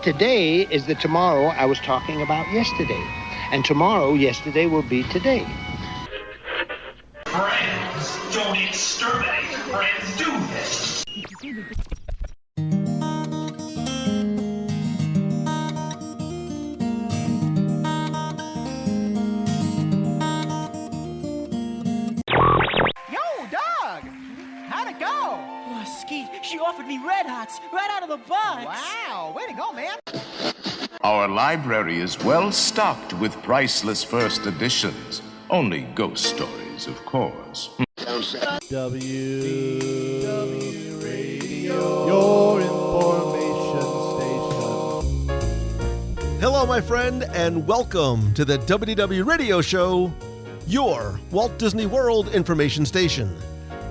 today is the tomorrow I was talking about yesterday. And tomorrow, yesterday, will be today. Friends don't exterminate. Friends do this. How'd it go? Oh, Skeet, she offered me Red Hots right out of the box. Wow, way to go, man. Our library is well stocked with priceless first editions. Only ghost stories, of course. WDW Radio, your information station. Hello, my friend, and welcome to the WDW Radio Show, your Walt Disney World information station.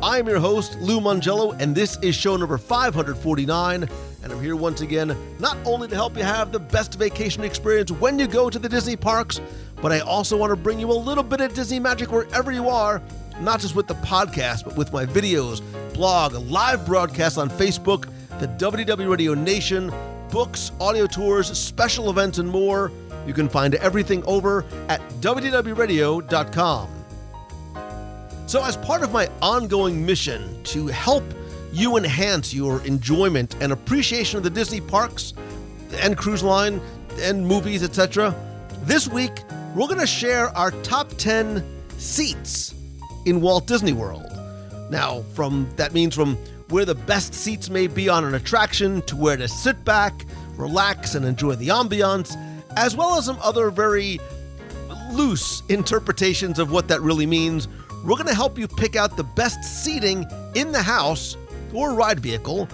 I'm your host, Lou Mongello, and this is show number 549, and I'm here once again not only to help you have the best vacation experience when you go to the Disney parks, but I also want to bring you a little bit of Disney magic wherever you are, not just with the podcast, but with my videos, blog, live broadcasts on Facebook, the WDW Radio Nation, books, audio tours, special events, and more. You can find everything over at WDWRadio.com. So as part of my ongoing mission to help you enhance your enjoyment and appreciation of the Disney parks and cruise line and movies, etc., this week we're going to share our top 10 seats in Walt Disney World. Now, that means from where the best seats may be on an attraction to where to sit back, relax, and enjoy the ambiance, as well as some other very loose interpretations of what that really means. We're going to help you pick out the best seating in the house or ride vehicle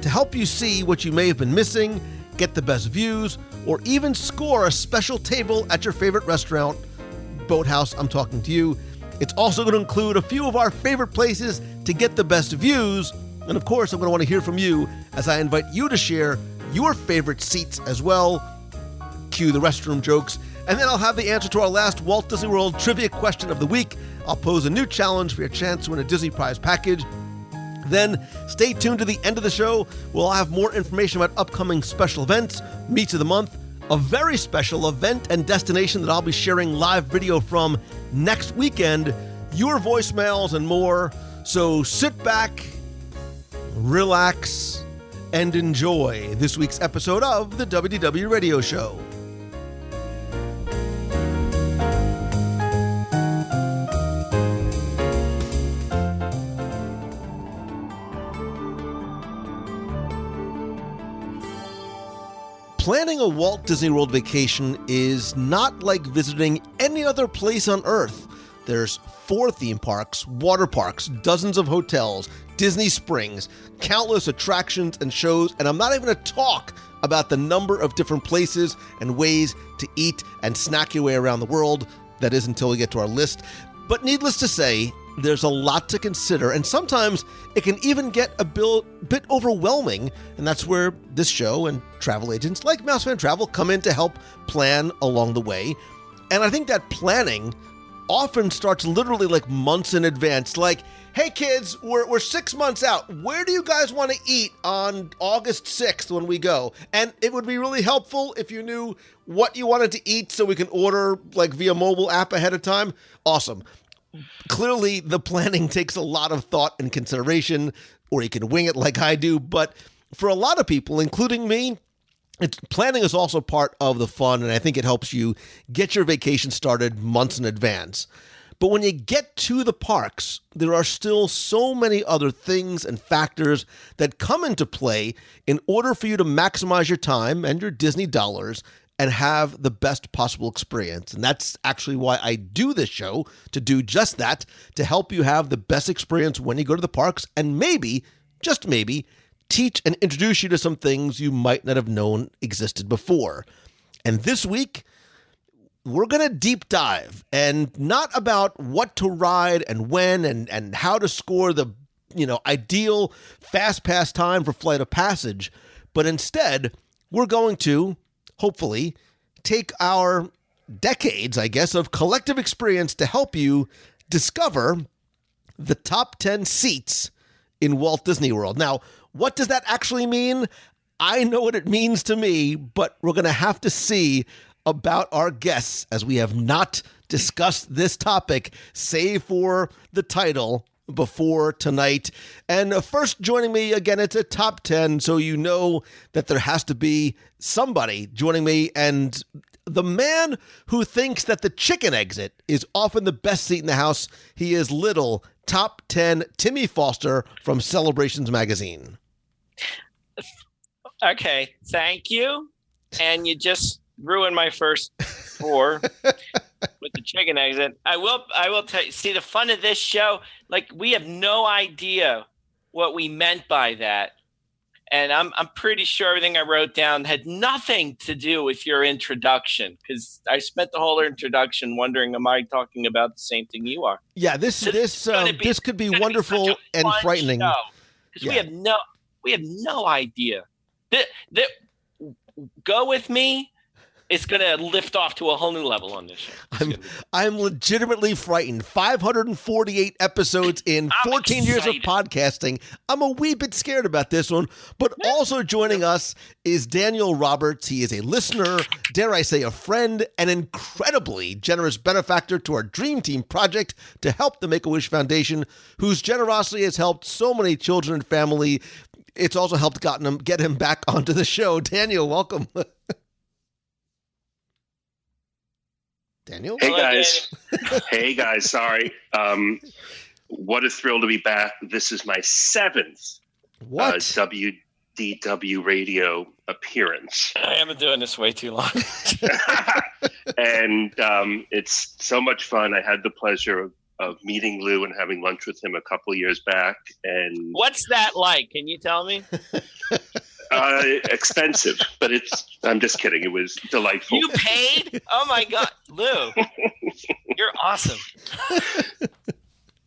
to help you see what you may have been missing, get the best views, or even score a special table at your favorite restaurant. Boathouse, I'm talking to you. It's also going to include a few of our favorite places to get the best views. And of course, I'm going to want to hear from you as I invite you to share your favorite seats as well. Cue the restroom jokes. And then I'll have the answer to our last Walt Disney World trivia question of the week. I'll pose a new challenge for your chance to win a Disney Prize package. Then stay tuned to the end of the show. We'll have more information about upcoming special events, Meets of the Month, a very special event and destination that I'll be sharing live video from next weekend, your voicemails, and more. So sit back, relax, and enjoy this week's episode of the WDW Radio Show. Planning a Walt Disney World vacation is not like visiting any other place on Earth. There's 4 theme parks, water parks, dozens of hotels, Disney Springs, countless attractions and shows, and I'm not even going to talk about the number of different places and ways to eat and snack your way around the world. That is until we get to our list. But needless to say, there's a lot to consider, and sometimes it can even get a bit overwhelming, and that's where this show and travel agents like Mousefan Travel come in to help plan along the way. And I think that planning often starts literally like months in advance. Like, hey kids, we're 6 months out. Where do you guys want to eat on August 6th when we go? And it would be really helpful if you knew what you wanted to eat so we can order like via mobile app ahead of time. Awesome. Clearly, the planning takes a lot of thought and consideration, or you can wing it like I do. But for a lot of people, including me, planning is also part of the fun, and I think it helps you get your vacation started months in advance. But when you get to the parks, there are still so many other things and factors that come into play in order for you to maximize your time and your Disney dollars and have the best possible experience. And that's actually why I do this show, to do just that, to help you have the best experience when you go to the parks, and maybe, just maybe, teach and introduce you to some things you might not have known existed before. And this week, we're going to deep dive, and not about what to ride and when and how to score the ideal fast pass time for Flight of Passage, but instead, we're going to hopefully take our decades, I guess, of collective experience to help you discover the top 10 seats in Walt Disney World. Now, what does that actually mean? I know what it means to me, but we're going to have to see about our guests, as we have not discussed this topic, save for the title, before tonight. And first joining me, again, it's a top 10, so you know that there has to be somebody joining me. And the man who thinks that the chicken exit is often the best seat in the house, he is little top 10 Timmy Foster from Celebrations Magazine. Okay, thank you. And you just ruined my first four with the chicken exit. I will tell you, see, the fun of this show, like, we have no idea what we meant by that. And I'm pretty sure everything I wrote down had nothing to do with your introduction, because I spent the whole introduction wondering, am I talking about the same thing you are? Yeah, this could be wonderful and frightening. Because we have no idea. Go with me. It's going to lift off to a whole new level on this show. I'm legitimately frightened. 548 episodes in 14 years of podcasting. I'm a wee bit scared about this one. But also joining us is Daniel Roberts. He is a listener, dare I say a friend, an incredibly generous benefactor to our Dream Team project to help the Make-A-Wish Foundation, whose generosity has helped so many children and family. It's also helped get him back onto the show. Daniel, welcome. Daniel? Hey, guys. Hey, guys. Sorry. What a thrill to be back. This is my seventh WDW radio appearance. I have been doing this way too long. And it's so much fun. I had the pleasure of meeting Lou and having lunch with him a couple years back. And what's that like? Can you tell me? Expensive, but I'm just kidding. It was delightful. You paid? Oh my God, Lou, you're awesome.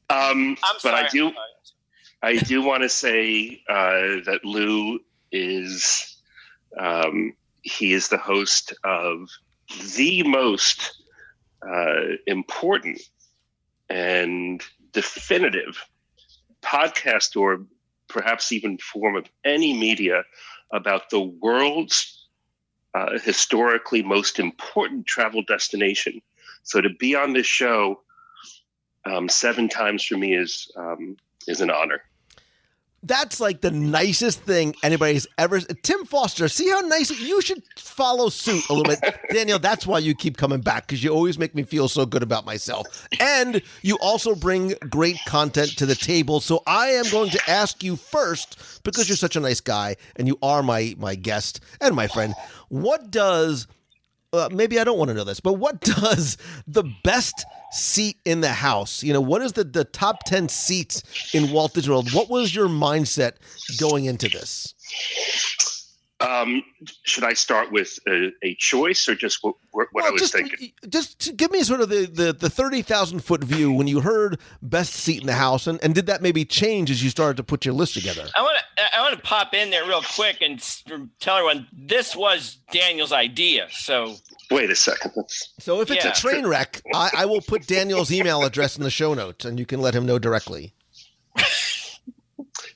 I'm sorry. But I do want to say that Lou is, he is the host of the most important and definitive podcast, or perhaps even form of any media, about the world's historically most important travel destination. So to be on this show 7 times for me is an honor. That's like the nicest thing anybody's ever. Tim Foster, see how nice you should follow suit a little bit. Daniel, that's why you keep coming back, because you always make me feel so good about myself. And you also bring great content to the table. So I am going to ask you first, because you're such a nice guy and you are my guest and my friend. What does maybe I don't want to know this, but what does the best seat in the house, what is the top 10 seats in Walt Disney World? What was your mindset going into this? Should I start with a choice, or just what I was thinking? Just give me sort of the 30,000-foot view when you heard best seat in the house, and did that maybe change as you started to put your list together? I want to pop in there real quick and tell everyone this was Daniel's idea. So wait a second. So if it's a train wreck, I will put Daniel's email address in the show notes, and you can let him know directly.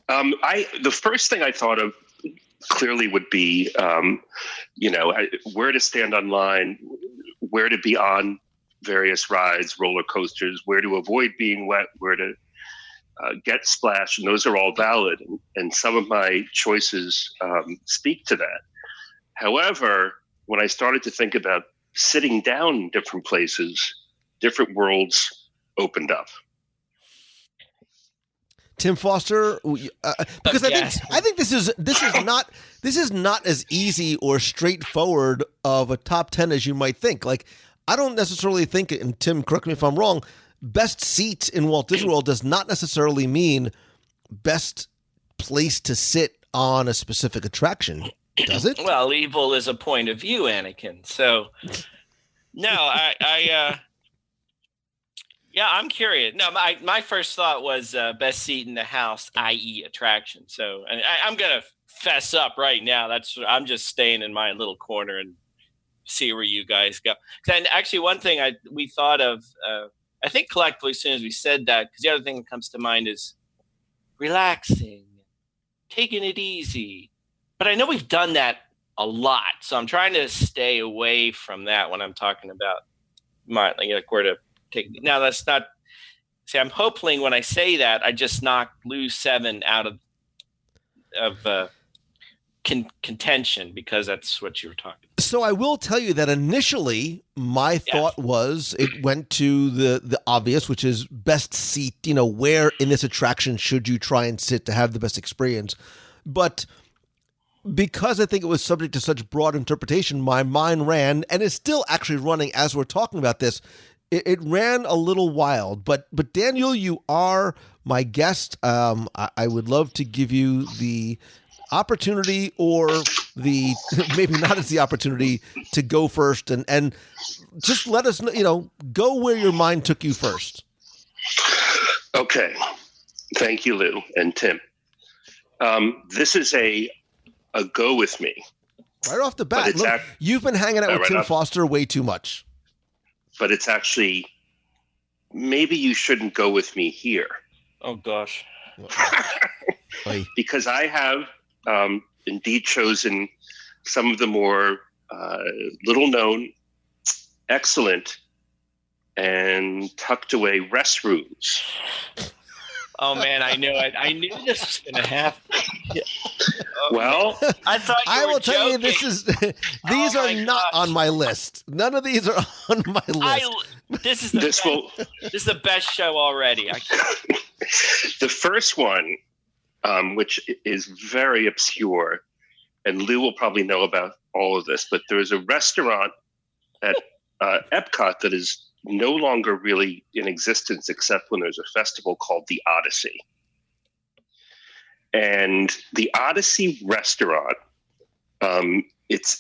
The first thing I thought of clearly would be, where to stand online, where to be on various rides, roller coasters, where to avoid being wet, where to get splashed, and those are all valid. And some of my choices speak to that. However, when I started to think about sitting down in different places, different worlds opened up. Tim Foster, because I think this is not as easy or straightforward of a top 10 as you might think. Like, I don't necessarily think, and Tim, correct me if I'm wrong, best seats in Walt Disney World does not necessarily mean best place to sit on a specific attraction, does it? Well, evil is a point of view, Anakin. So, no, yeah, I'm curious. No, my first thought was best seat in the house, i.e. attraction. So I'm going to fess up right now. I'm just staying in my little corner and see where you guys go. And actually, one thing we thought of, I think collectively as soon as we said that, because the other thing that comes to mind is relaxing, taking it easy. but I know we've done that a lot. So I'm trying to stay away from that when I'm talking about where to take. Now that's not. See, I'm hoping when I say that, I just knock Lou 7 out of contention, because that's what you were talking about. So I will tell you that initially my thought was it went to the obvious, which is best seat, where in this attraction should you try and sit to have the best experience. But because I think it was subject to such broad interpretation, my mind ran, and is still actually running as we're talking about this, it ran a little wild. But Daniel, you are my guest. I would love to give you the opportunity, or the maybe not as the opportunity, to go first, and just let us know, go where your mind took you first. Okay. Thank you, Lou and Tim. This is a go with me. Right off the bat, look, you've been hanging out with Tim Foster way too much. But it's actually, maybe you shouldn't go with me here. Oh, gosh. Because I have indeed chosen some of the more little known, excellent, and tucked away restrooms. Oh man, I knew it. I knew this was going to happen. Well, I thought I will tell you, joking. these are not on my list. None of these are on my list. This is the best show already. The first one, which is very obscure, and Lou will probably know about all of this, but there is a restaurant at Epcot that is no longer really in existence, except when there's a festival called the Odyssey. And the Odyssey restaurant, it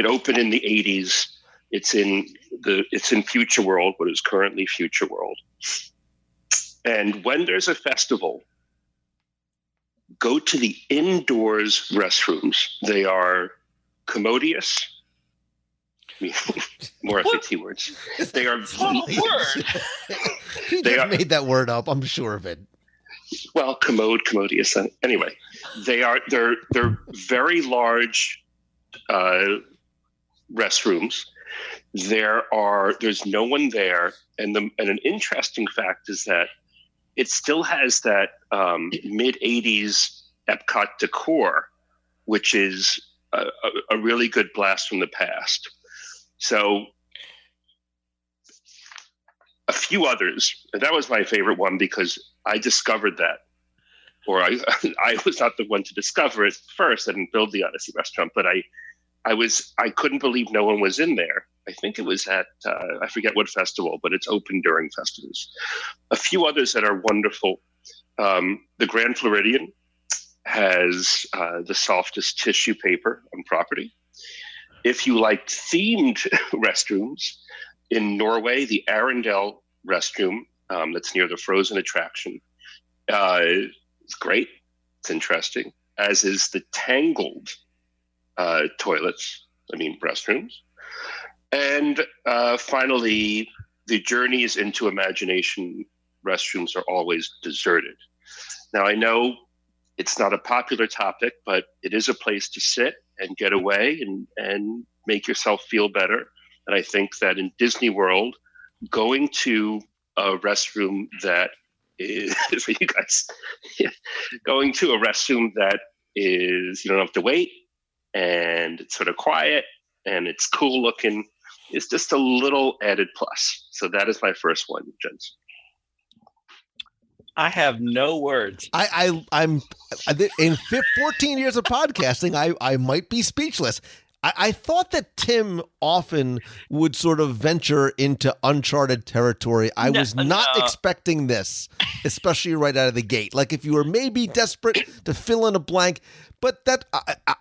opened in the 80s. It's in Future World, what is currently Future World. And when there's a festival, go to the indoors restrooms. They are commodious. More FAT words. They are. He just made that word up. I'm sure of it. Well, commodious. Anyway, they're very large restrooms. There's no one there, and an interesting fact is that it still has that mid '80s Epcot decor, which is a really good blast from the past. So a few others, and that was my favorite one because I discovered that, or I was not the one to discover it first. I didn't build the Odyssey restaurant, but I couldn't believe no one was in there. I think it was at, I forget what festival, but it's open during festivals. A few others that are wonderful. The Grand Floridian has the softest tissue paper on property. If you like themed restrooms, in Norway, the Arendelle restroom that's near the Frozen attraction is great. It's interesting, as is the Tangled restrooms. And finally, the Journeys into Imagination restrooms are always deserted. Now, I know it's not a popular topic, but it is a place to sit and get away and make yourself feel better. And I think that in Disney World, going to a restroom that is, for you guys, going to a restroom that is, you don't have to wait, and it's sort of quiet, and it's cool looking, is just a little added plus. So that is my first one, gents. I have no words. I'm in 14 years of podcasting, I might be speechless. I thought that Tim often would sort of venture into uncharted territory. I was not expecting this, especially right out of the gate. Like if you were maybe desperate to fill in a blank, but that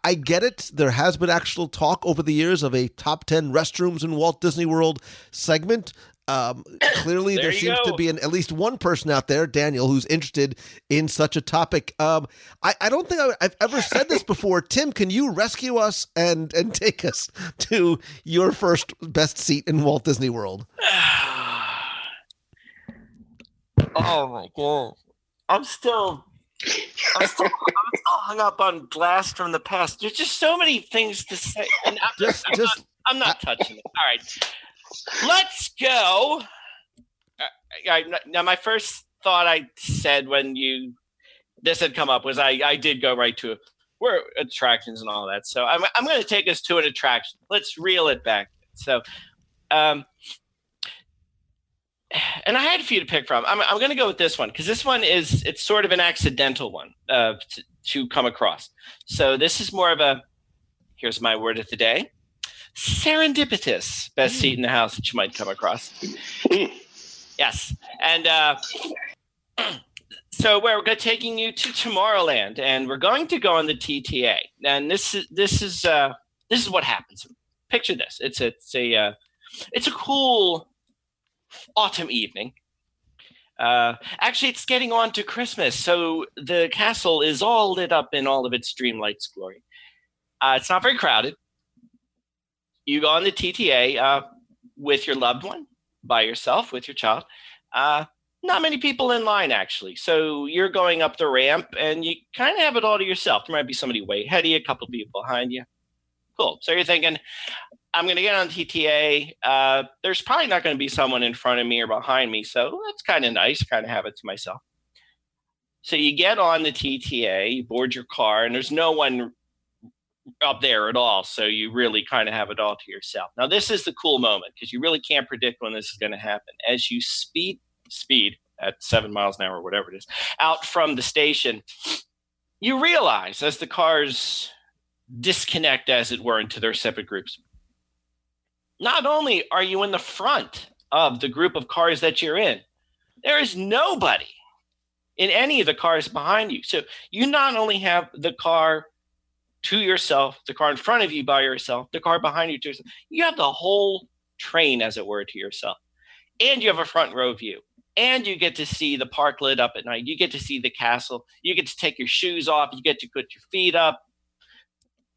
I get it. There has been actual talk over the years of a top 10 restrooms in Walt Disney World segment. Clearly, there seems to be at least one person out there, Daniel, who's interested in such a topic. I don't think I've ever said this before. Tim, can you rescue us and take us to your first best seat in Walt Disney World? Oh my God. I'm still I'm still hung up on Blast from the Past. There's just so many things to say. And I'm not touching it. All right. Let's go. Now, my first thought I said when this had come up was I did go right to where attractions and all that. So I'm going to take us to an attraction. Let's reel it back. So, and I had a few to pick from. I'm going to go with this one because this one it's sort of an accidental one to come across. So this is more of here's my word of the day, serendipitous. Best seat in the house that you might come across. Yes. And so we're taking you to Tomorrowland, and we're going to go on the TTA. And this is what happens. Picture this. It's a cool autumn evening. Actually, it's getting on to Christmas, so the castle is all lit up in all of its dreamlight's glory. It's not very crowded. You go on the TTA with your loved one, by yourself, with your child. Not many people in line, actually. So you're going up the ramp, and you kind of have it all to yourself. There might be somebody way ahead of you, a couple people behind you. Cool. So you're thinking, I'm going to get on TTA. There's probably not going to be someone in front of me or behind me, so that's kind of nice, kind of have it to myself. So you get on the TTA, you board your car, and there's no one up there at all, so you really kind of have it all to yourself. Now, this is the cool moment, because you really can't predict when this is going to happen. As you speed at 7 miles an hour or whatever it is, out from the station, you realize as the cars disconnect, as it were, into their separate groups, not only are you in the front of the group of cars that you're in, there is nobody in any of the cars behind you. So you not only have the car to yourself, the car in front of you by yourself, the car behind you to yourself, you have the whole train, as it were, to yourself. And you have a front row view. And you get to see the park lit up at night. You get to see the castle. You get to take your shoes off. You get to put your feet up,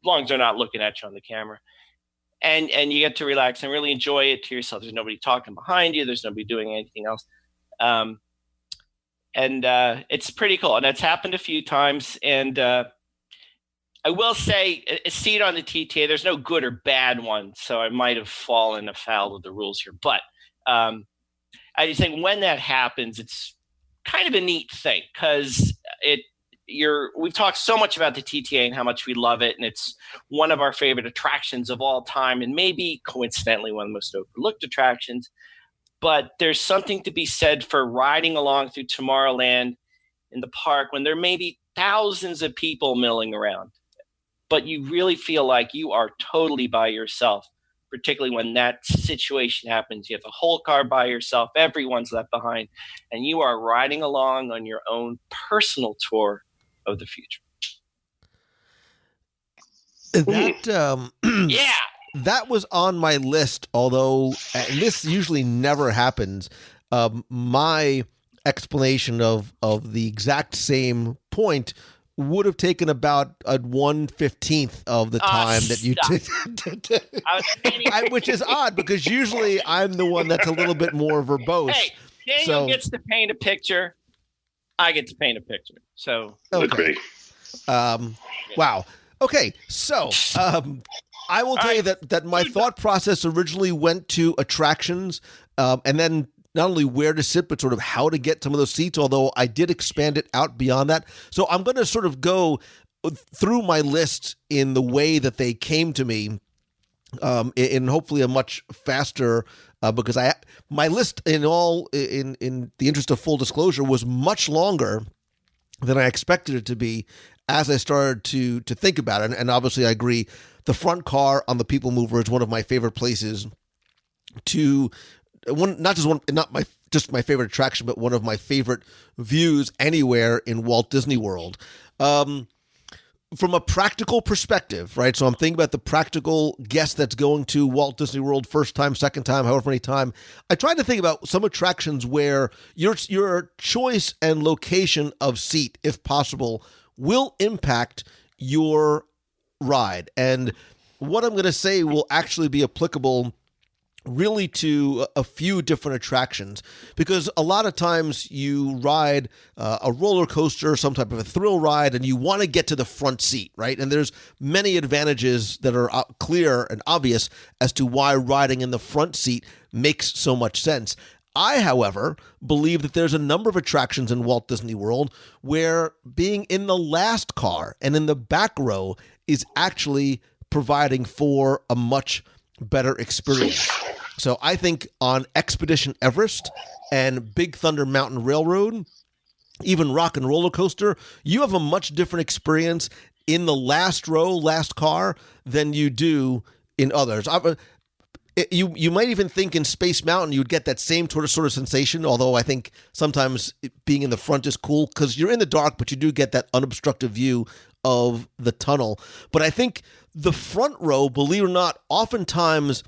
as long as they're not looking at you on the camera. And you get to relax and really enjoy it to yourself. There's nobody talking behind you. There's nobody doing anything else. And it's pretty cool. And that's happened a few times. And I will say, a seat on the TTA, there's no good or bad one. So I might have fallen afoul of the rules here. But I just think when that happens, it's kind of a neat thing because we've talked so much about the TTA and how much we love it, and it's one of our favorite attractions of all time, and maybe coincidentally one of the most overlooked attractions. But there's something to be said for riding along through Tomorrowland in the park when there may be thousands of people milling around, but you really feel like you are totally by yourself. Particularly when that situation happens, you have the whole car by yourself, everyone's left behind, and you are riding along on your own personal tour of the future. That was on my list, although and this usually never happens. My explanation of the exact same point would have taken about 1/15 of the time that you did, which is odd because usually I'm the one that's a little bit more verbose. Hey, Daniel gets to paint a picture. I get to paint a picture. So okay. Wow. Okay. So I will tell you that my thought process originally went to attractions, and then not only where to sit, but sort of how to get some of those seats, although I did expand it out beyond that. So I'm going to sort of go through my list in the way that they came to me, in hopefully a much faster, because my list in the interest of full disclosure was much longer than I expected it to be as I started to think about it. And obviously I agree, the front car on the People Mover is one of my favorite places not my favorite attraction, but one of my favorite views anywhere in Walt Disney World. From a practical perspective, right? So I'm thinking about the practical guest that's going to Walt Disney World first time, second time, however many time. I tried to think about some attractions where your choice and location of seat, if possible, will impact your ride. And what I'm going to say will actually be applicable really to a few different attractions, because a lot of times you ride a roller coaster, some type of a thrill ride, and you want to get to the front seat, right? And there's many advantages that are clear and obvious as to why riding in the front seat makes so much sense. I, however, believe that there's a number of attractions in Walt Disney World where being in the last car and in the back row is actually providing for a much better experience. So I think on Expedition Everest and Big Thunder Mountain Railroad, even Rock and Roller Coaster, you have a much different experience in the last row, last car, than you do in others. You might even think in Space Mountain you'd get that same sort of sensation, although I think sometimes being in the front is cool because you're in the dark, but you do get that unobstructed view of the tunnel. But I think the front row, believe it or not, oftentimes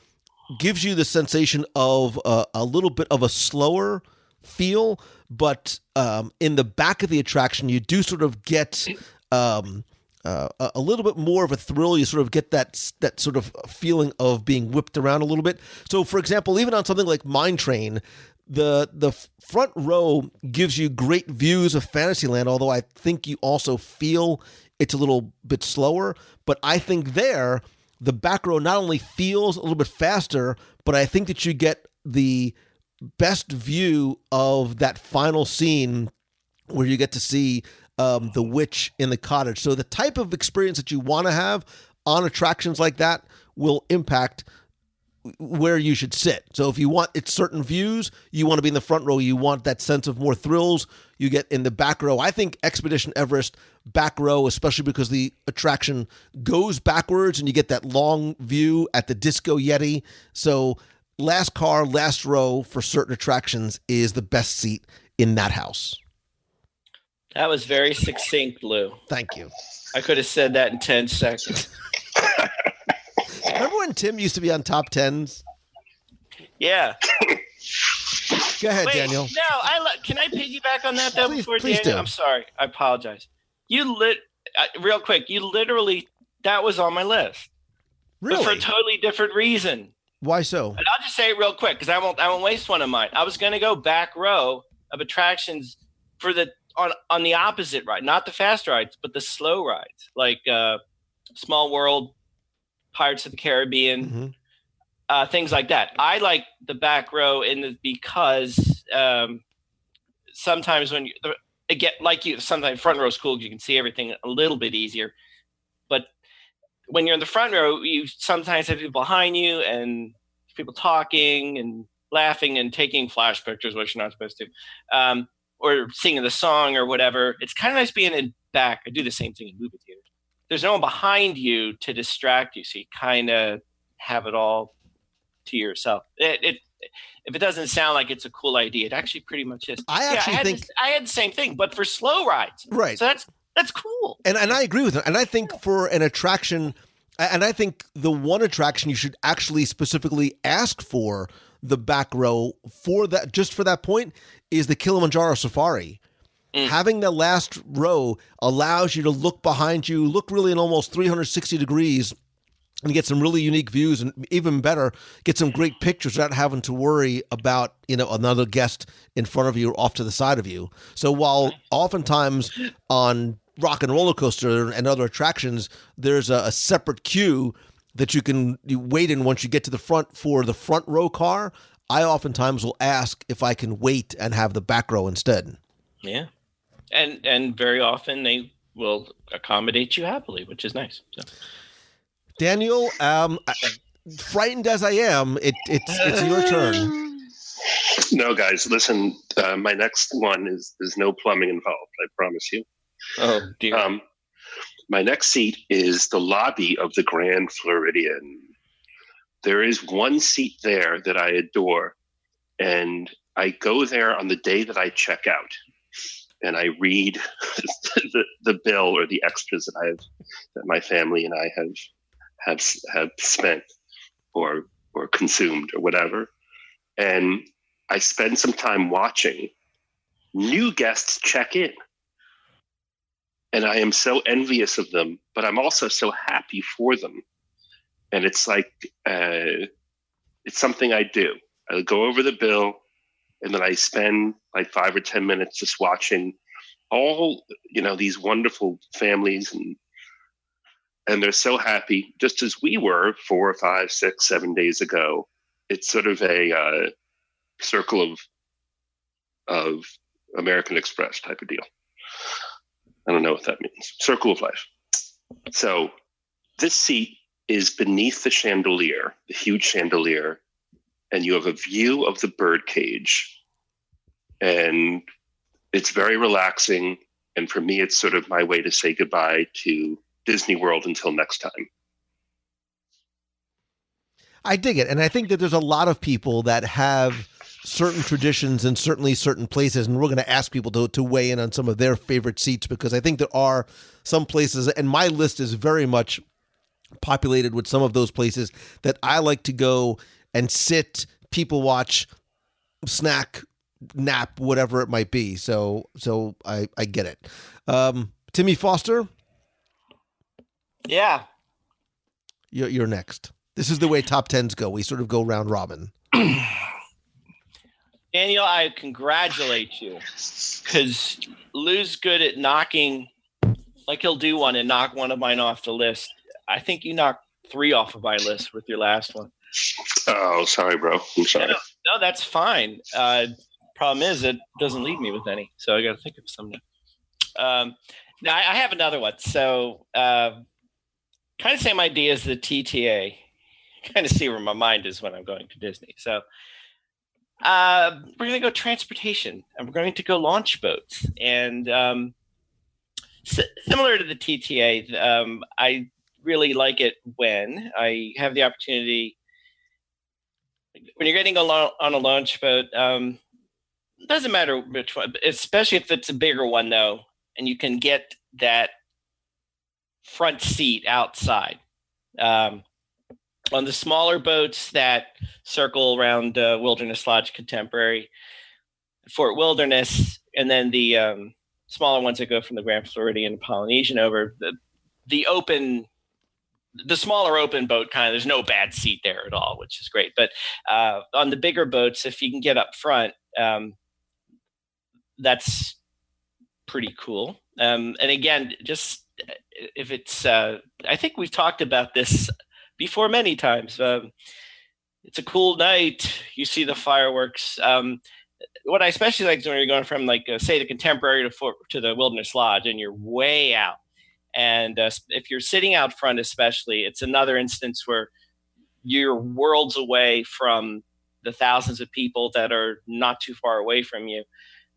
gives you the sensation of a little bit of a slower feel, but in the back of the attraction, you do sort of get a little bit more of a thrill. You sort of get that sort of feeling of being whipped around a little bit. So, for example, even on something like Mine Train, the front row gives you great views of Fantasyland, although I think you also feel it's a little bit slower. But I think there, the back row not only feels a little bit faster, but I think that you get the best view of that final scene where you get to see the witch in the cottage. So the type of experience that you want to have on attractions like that will impact where you should sit. So if you want it's certain views, you want to be in the front row, you want that sense of more thrills, you get in the back row. I think Expedition Everest back row, especially because the attraction goes backwards and you get that long view at the Disco Yeti. So last car, last row for certain attractions is the best seat in that house. That was very succinct, Lou. Thank you. I could have said that in 10 seconds. Remember when Tim used to be on top 10s? Yeah. Go ahead, Wait, Daniel. No, can I piggyback on that though? Please Daniel? do. I'm sorry. I apologize. Real quick. You literally that was on my list. Really? But for a totally different reason. Why so? And I'll just say it real quick because I won't waste one of mine. I was going to go back row of attractions for on the opposite ride, not the fast rides, but the slow rides, like Small World, Pirates of the Caribbean, things like that. I like the back row because sometimes when sometimes front row is cool because you can see everything a little bit easier. But when you're in the front row, you sometimes have people behind you and people talking and laughing and taking flash pictures, which you're not supposed to. Or singing the song or whatever. It's kind of nice being in back. I do the same thing in movie theaters. There's no one behind you to distract you, so you kind of have it all to yourself. If it doesn't sound like it's a cool idea, it actually pretty much is. I had the same thing, but for slow rides. Right. So that's cool. And I agree with it. And I think for an attraction, and I think the one attraction you should actually specifically ask for the back row for that, just for that point, is the Kilimanjaro Safari. Having the last row allows you to look behind you, look really in almost 360 degrees, and get some really unique views, and even better, get some great pictures without having to worry about another guest in front of you or off to the side of you. So while oftentimes on Rock and Roller Coaster and other attractions, there's a separate queue that you wait in once you get to the front for the front row car, I oftentimes will ask if I can wait and have the back row instead. Yeah. And very often they will accommodate you happily, which is nice. So. Daniel, frightened as I am, it's your turn. No, guys, listen. My next one there's no plumbing involved. I promise you. Oh dear. My next seat is the lobby of the Grand Floridian. There is one seat there that I adore, and I go there on the day that I check out, and I read the bill or the extras that my family and I have spent or consumed or whatever, and I spend some time watching new guests check in. And I am so envious of them, but I'm also so happy for them. And it's like it's something I do. I go over the bill, and then I spend like 5 or 10 minutes just watching all, these wonderful families, and they're so happy, just as we were 4 or 5, 6, 7 days ago. It's sort of a circle of American Express type of deal. I don't know what that means. Circle of life. So this seat is beneath the chandelier, the huge chandelier, and you have a view of the birdcage. And it's very relaxing. And for me, it's sort of my way to say goodbye to Disney World until next time. I dig it. And I think that there's a lot of people that have certain traditions and certainly certain places. And we're going to ask people to weigh in on some of their favorite seats, because I think there are some places, and my list is very much populated with some of those places that I like to go and sit, people watch, snack, nap, whatever it might be. So I get it. Timmy Foster. Yeah. You're next. This is the way top 10s go. We sort of go round robin. Daniel, I congratulate you, because Lou's good at knocking, like he'll do one and knock one of mine off the list. I think you knocked 3 off of my list with your last one. Oh, sorry, bro. I'm sorry. No, that's fine. Problem is, it doesn't leave me with any, so I got to think of something. Now, I have another one. So, kind of same idea as the TTA. Kind of see where my mind is when I'm going to Disney. So, we're going to go transportation, and we're going to go launch boats. And similar to the TTA, I really like it when I have the opportunity. When you're getting on a launch boat, it doesn't matter which one, especially if it's a bigger one, though, and you can get that front seat outside. On the smaller boats that circle around Wilderness Lodge Contemporary, Fort Wilderness, and then the smaller ones that go from the Grand Floridian and Polynesian over, the smaller open boat there's no bad seat there at all, which is great. But on the bigger boats, if you can get up front, that's pretty cool. And again, just if it's, I think we've talked about this before many times. It's a cool night. You see the fireworks. What I especially like is when you're going from say the Contemporary to the Wilderness Lodge, and you're way out. And if you're sitting out front, especially, it's another instance where you're worlds away from the thousands of people that are not too far away from you.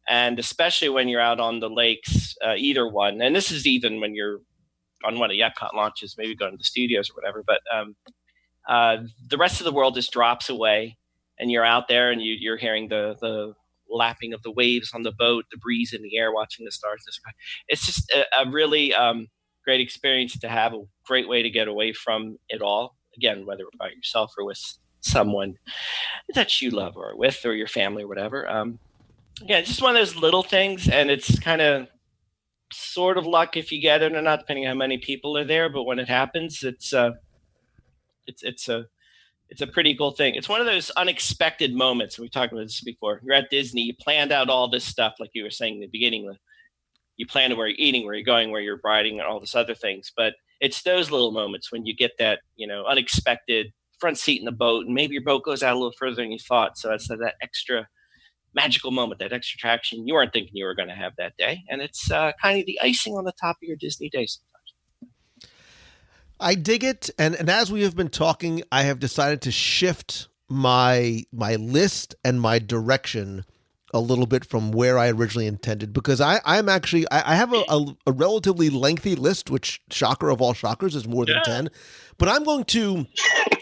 And especially when you're out on the lakes, either one. And this is even when you're on one of the Epcot launches, maybe going to the studios or whatever. But the rest of the world just drops away, and you're out there, and you're hearing the lapping of the waves on the boat, the breeze in the air, watching the stars in the sky. It's just a really great experience to have, a great way to get away from it all. Again, whether by yourself or with someone that you love, or with, or your family or whatever. Again, it's just one of those little things, and it's kind of sort of luck if you get it or not, depending on how many people are there. But when it happens, it's a pretty cool thing. It's one of those unexpected moments. We talked about this before. You're at Disney, you planned out all this stuff, like you were saying in the beginning. You plan where you're eating, where you're going, where you're riding, and all this other things. But it's those little moments when you get that, unexpected front seat in the boat, and maybe your boat goes out a little further than you thought. So it's that extra magical moment, that extra attraction you weren't thinking you were going to have that day. And it's kind of the icing on the top of your Disney day sometimes. I dig it. And as we have been talking, I have decided to shift my list and my direction a little bit from where I originally intended, because I have a relatively lengthy list, which, shocker of all shockers, is more than 10. But I'm going to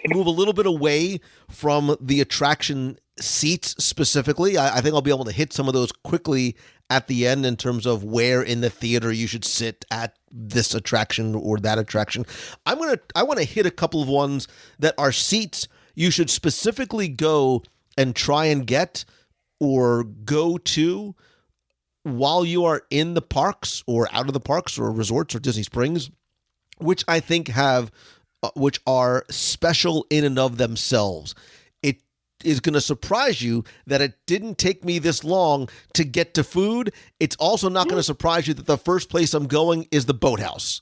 move a little bit away from the attraction seats specifically. I think I'll be able to hit some of those quickly at the end in terms of where in the theater you should sit at this attraction or that attraction. I want to hit a couple of ones that are seats you should specifically go and try and get or go to while you are in the parks or out of the parks or resorts or Disney Springs, which I think which are special in and of themselves. It is going to surprise you that it didn't take me this long to get to food. It's also not going to surprise you that the first place I'm going is the Boathouse.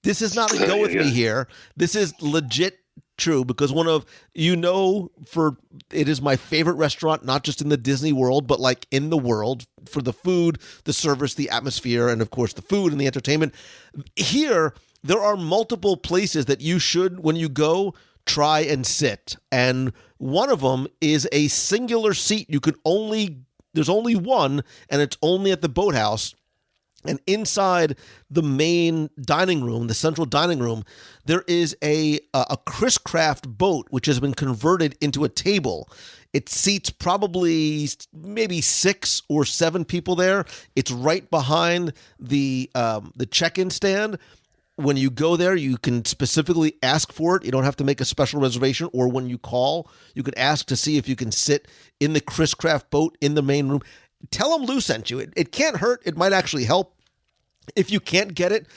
This is not a go with me here. This is legit true because it is my favorite restaurant, not just in the Disney World, but like in the world, for the food, the service, the atmosphere, and of course the food and the entertainment. Here, there are multiple places that you should, when you go, try and sit. And one of them is a singular seat. There's only one, and it's only at the Boathouse. And inside the main dining room, the central dining room, there is a Chris Craft boat, which has been converted into a table. It seats probably maybe 6 or 7 people there. It's right behind the check-in stand. When you go there, you can specifically ask for it. You don't have to make a special reservation, or when you call, you could ask to see if you can sit in the Chris Craft boat in the main room. Tell them Lou sent you. It can't hurt. It might actually help. If you can't get it,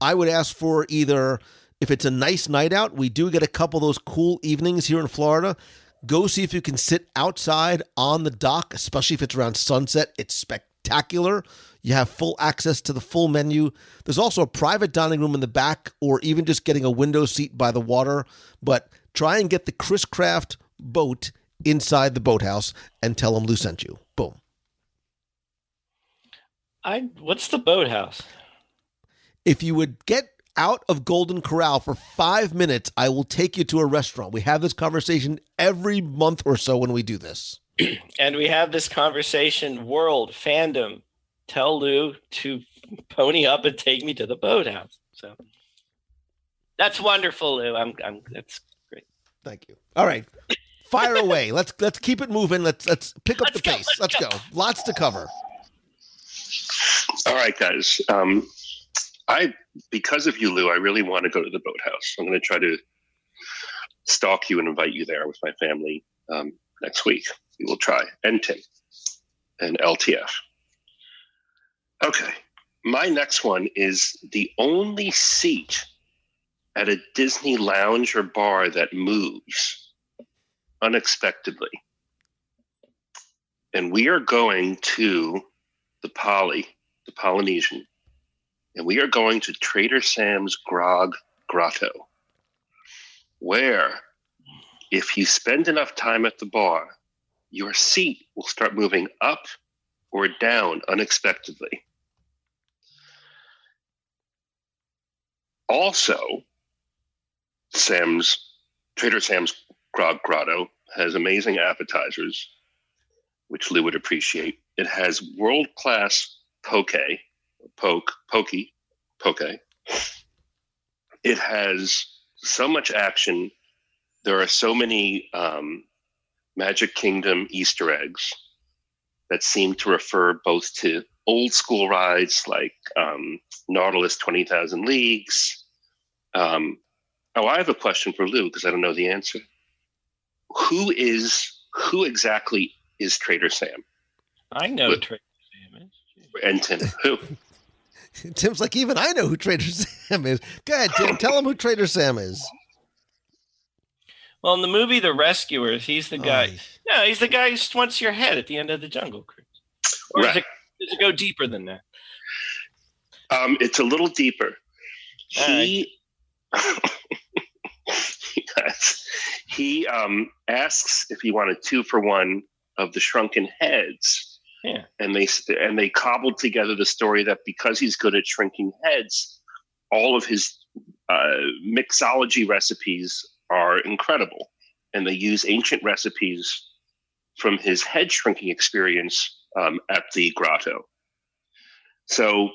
I would ask for either, if it's a nice night out, we do get a couple of those cool evenings here in Florida. Go see if you can sit outside on the dock, especially if it's around sunset. It's spectacular. You have full access to the full menu. There's also a private dining room in the back, or even just getting a window seat by the water. But try and get the Chris Craft boat inside the Boathouse and tell them Lou sent you. Boom. What's the Boathouse? If you would get out of Golden Corral for 5 minutes, I will take you to a restaurant. We have this conversation every month or so when we do this. And we have this conversation, world, fandom. Tell Lou to pony up and take me to the Boathouse. So that's wonderful, Lou. That's great. Thank you. All right. Fire away. Let's keep it moving. Let's pick up the pace. Let's go. Lots to cover. All right, guys. Because of you, Lou, I really want to go to the Boathouse. I'm going to try to stalk you and invite you there with my family next week. We will try. And Tim and LTF. Okay. My next one is the only seat at a Disney lounge or bar that moves unexpectedly. And we are going to the Polynesian, and we are going to Trader Sam's Grog Grotto, where if you spend enough time at the bar, your seat will start moving up or down unexpectedly. Also, Trader Sam's Grog Grotto has amazing appetizers, which Lou would appreciate. It has world-class poke. It has so much action. There are so many Magic Kingdom Easter eggs that seem to refer both to old school rides like Nautilus 20,000 Leagues. I have a question for Lou because I don't know the answer. Who exactly is Trader Sam? I know Trader Sam is. And Tim, who? Tim's like, even I know who Trader Sam is. Go ahead, Tim. Tell him who Trader Sam is. Well, in the movie The Rescuers, he's the guy. No, he's the guy who wants your head at the end of the Jungle Cruise. Or does it go deeper than that? It's a little deeper. He asks if he wanted 2 for 1 of the shrunken heads. Yeah. And they cobbled together the story that because he's good at shrinking heads, all of his mixology recipes are incredible. And they use ancient recipes from his head shrinking experience at the grotto. So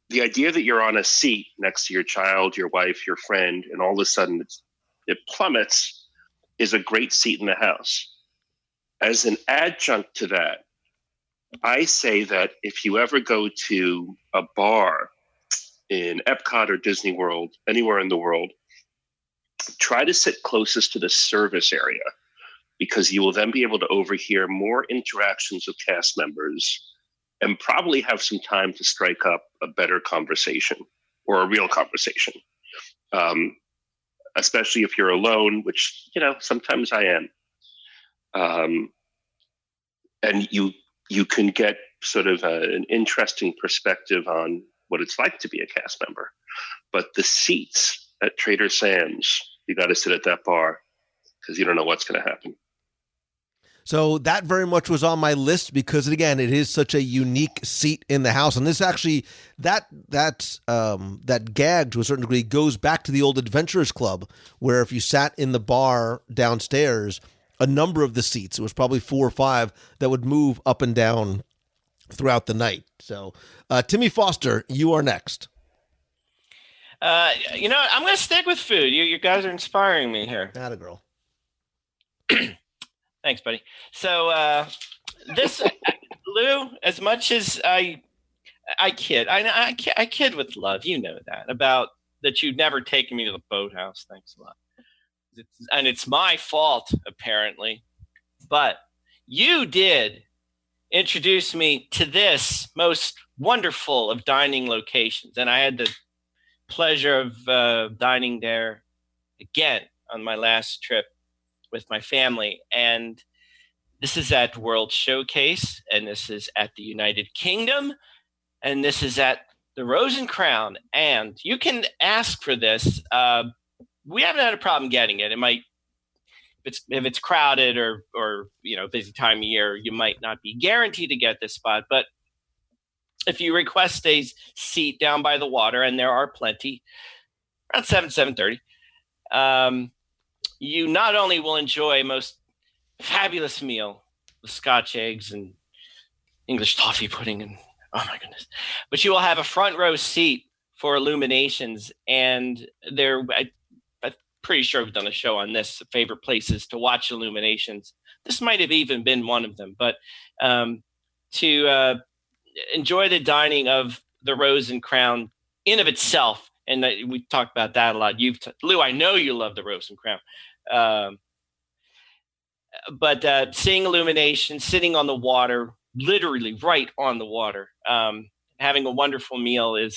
the idea that you're on a seat next to your child, your wife, your friend, and all of a sudden it plummets is a great seat in the house. As an adjunct to that, I say that if you ever go to a bar in Epcot or Disney World, anywhere in the world, try to sit closest to the service area because you will then be able to overhear more interactions with cast members and probably have some time to strike up a better conversation or a real conversation, especially if you're alone, which, sometimes I am. and you can get sort of an interesting perspective on what it's like to be a cast member. But the seats at Trader Sam's, you got to sit at that bar because you don't know what's going to happen. So that very much was on my list because, again, it is such a unique seat in the house. And this actually, that gag to a certain degree goes back to the old Adventurers Club, where if you sat in the bar downstairs, a number of the seats, it was probably 4 or 5, that would move up and down throughout the night. So, Timmy Foster, you are next. You know what? I'm going to stick with food. You guys are inspiring me here. Atta girl. Thanks, buddy. So this, Lou, as much as I kid, I kid with love. You know that about that. You've never taken me to the Boathouse. Thanks a lot. And it's my fault, apparently. But you did introduce me to this most wonderful of dining locations, and I had the pleasure of dining there again on my last trip with my family. And this is at World Showcase, and this is at the United Kingdom, and this is at the Rose and Crown. And you can ask for this. We haven't had a problem getting it. It might, if it's crowded or busy time of year, you might not be guaranteed to get this spot. But if you request a seat down by the water, and there are plenty, around 7:30, you not only will enjoy a most fabulous meal with Scotch eggs and English toffee pudding, and oh my goodness, but you will have a front row seat for illuminations. And I'm pretty sure we've done a show on this, favorite places to watch illuminations. This might have even been one of them, but to enjoy the dining of the Rose and Crown in of itself. And we talked about that a lot. Lou, I know you love the Rose and Crown. But seeing illumination, sitting on the water, literally right on the water, having a wonderful meal has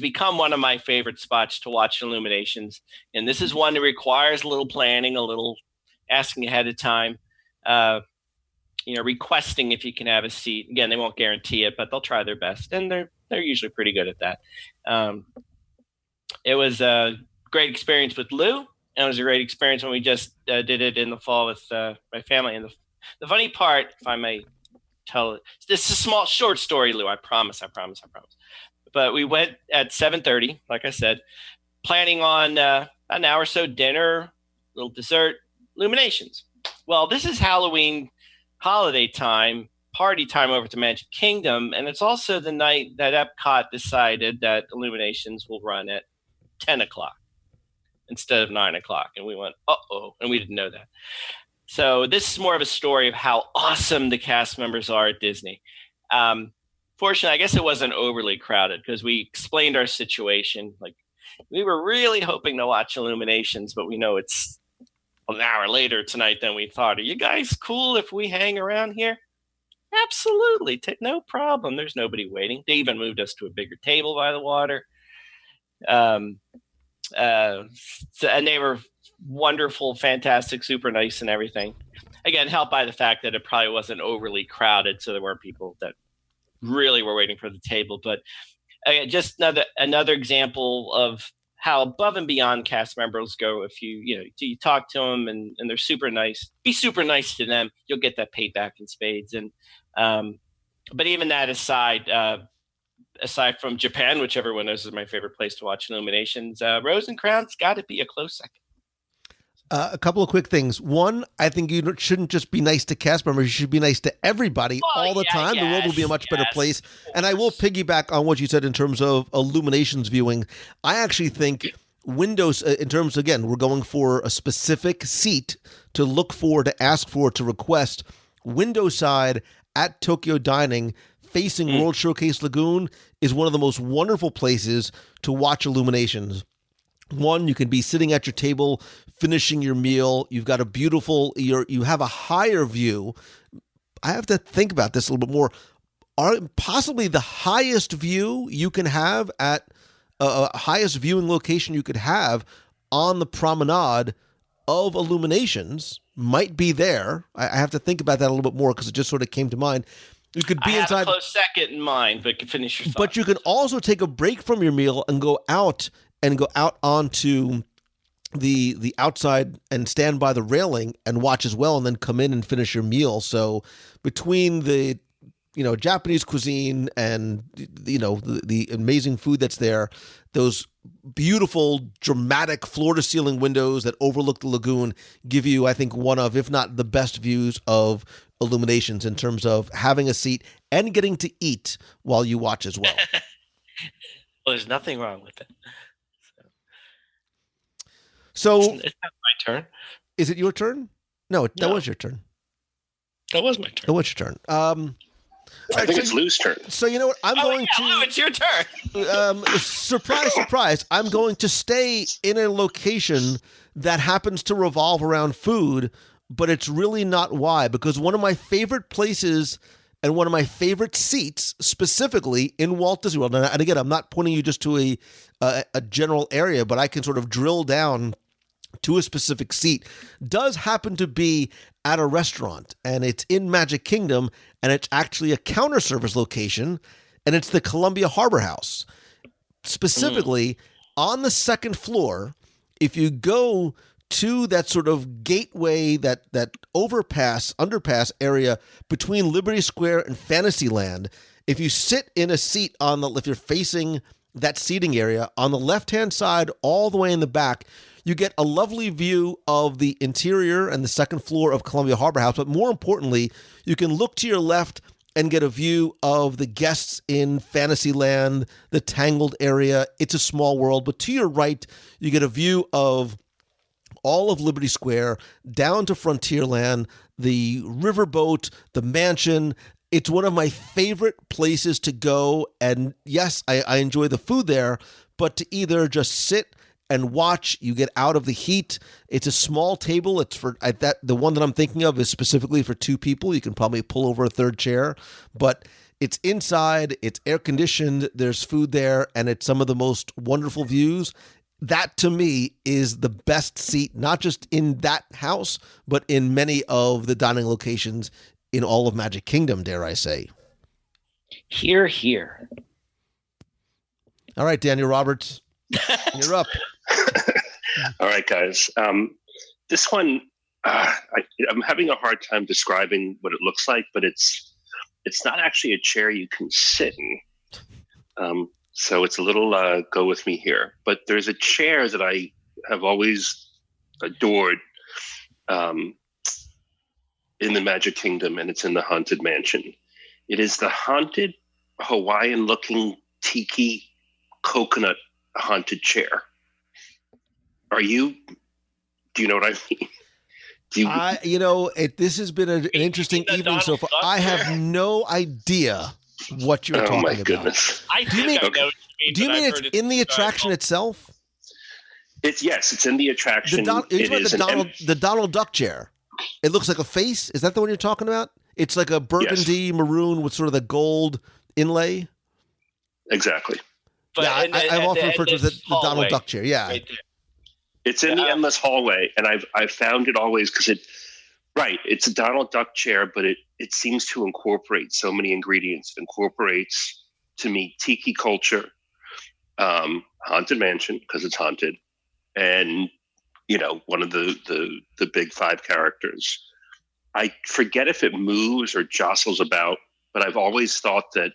become one of my favorite spots to watch illuminations. And this is one that requires a little planning, a little asking ahead of time, requesting if you can have a seat. Again, they won't guarantee it, but they'll try their best, and they're usually pretty good at that. It was a great experience with Lou, and it was a great experience when we just did it in the fall with my family. And the funny part, if I may tell it, this is a short story, Lou. I promise. But we went at 7:30, like I said, planning on an hour or so dinner, little dessert, illuminations. Well, this is Halloween holiday time, party time over to Magic Kingdom, and it's also the night that Epcot decided that illuminations will run at 10 o'clock instead of 9 o'clock. And we went, uh-oh, and we didn't know that. So this is more of a story of how awesome the cast members are at Disney. Fortunately, I guess it wasn't overly crowded because we explained our situation. Like, we were really hoping to watch illuminations, but we know it's an hour later tonight than we thought. Are you guys cool if we hang around here? Absolutely. No problem. There's nobody waiting. They even moved us to a bigger table by the water. And they were wonderful, fantastic, super nice and everything. Again, helped by the fact that it probably wasn't overly crowded, so there weren't people that really were waiting for the table. But just another example of how above and beyond cast members go. If you talk to them and they're super nice, be super nice to them, you'll get that paid back in spades. And but even that aside from Japan, which everyone knows is my favorite place to watch illuminations, Rose and Crown's got to be a close second. A couple of quick things. One, I think you shouldn't just be nice to cast members. You should be nice to everybody all the time. The world will be a much better place. And I will piggyback on what you said in terms of illuminations viewing. I actually think windows, in terms, again, we're going for a specific seat to look for, to ask for, to request. Window side at Tokyo Dining facing World Showcase Lagoon is one of the most wonderful places to watch illuminations. One, you can be sitting at your table, finishing your meal. You've got a beautiful, you have a higher view. I have to think about this a little bit more. Possibly the highest view you can have at highest viewing location you could have on the promenade of Illuminations might be there. I have to think about that a little bit more because it just sort of came to mind. You could be I have inside. a close second in mind, but finish your thought. But you can also take a break from your meal and go out onto the outside and stand by the railing and watch as well, and then come in and finish your meal. So between the Japanese cuisine and the amazing food that's there, those beautiful dramatic floor to ceiling windows that overlook the lagoon give you, I think, one of, if not the best views of Illuminations in terms of having a seat and getting to eat while you watch as well. Well, there's nothing wrong with it. So it's not my turn. Is it your turn? No, that was your turn. That was my turn. That was your turn. I think it's Lou's turn. So you know what? Lou, it's your turn. Surprise, surprise. I'm going to stay in a location that happens to revolve around food, but it's really not why. Because one of my favorite places and one of my favorite seats, specifically in Walt Disney World, and again, I'm not pointing you just to a general area, but I can sort of drill down to a specific seat, does happen to be at a restaurant, and it's in Magic Kingdom, and it's actually a counter service location, and it's the Columbia Harbor House. Specifically, on the second floor, if you go to that sort of gateway, that underpass area between Liberty Square and Fantasyland, if you sit in a seat if you're facing that seating area, on the left-hand side, all the way in the back, you get a lovely view of the interior and the second floor of Columbia Harbor House. But more importantly, you can look to your left and get a view of the guests in Fantasyland, the Tangled area. It's a small world. But to your right, you get a view of all of Liberty Square, down to Frontierland, the riverboat, the mansion. It's one of my favorite places to go. And yes, I enjoy the food there, but to either just sit and watch, you get out of the heat. It's a small table. It's the one that I'm thinking of is specifically for two people. You can probably pull over a third chair, but it's inside, it's air conditioned, there's food there, and it's some of the most wonderful views. That to me is the best seat, not just in that house, but in many of the dining locations in all of Magic Kingdom, dare I say. Hear, hear. All right, Daniel Roberts, you're up. All right, guys. This one, I'm having a hard time describing what it looks like, but it's not actually a chair you can sit in. So it's a little go with me here. But there's a chair that I have always adored in the Magic Kingdom, and it's in the Haunted Mansion. It is the haunted Hawaiian-looking tiki coconut haunted chair. Do you know what I mean? This has been an interesting evening so far. I have no idea what you're talking about. Oh my goodness! Do you mean it's in the attraction itself? It's in the attraction. The Donald Duck chair. It looks like a face. Is that the one you're talking about? It's like a burgundy maroon with sort of the gold inlay. Exactly. But I've often referred to the Donald Duck chair. Yeah. Right there. It's in the endless hallway, and I've found it always because it's a Donald Duck chair, but it seems to incorporate so many ingredients. It incorporates, to me, tiki culture, Haunted Mansion because it's haunted, and one of the big five characters. I forget if it moves or jostles about, but I've always thought that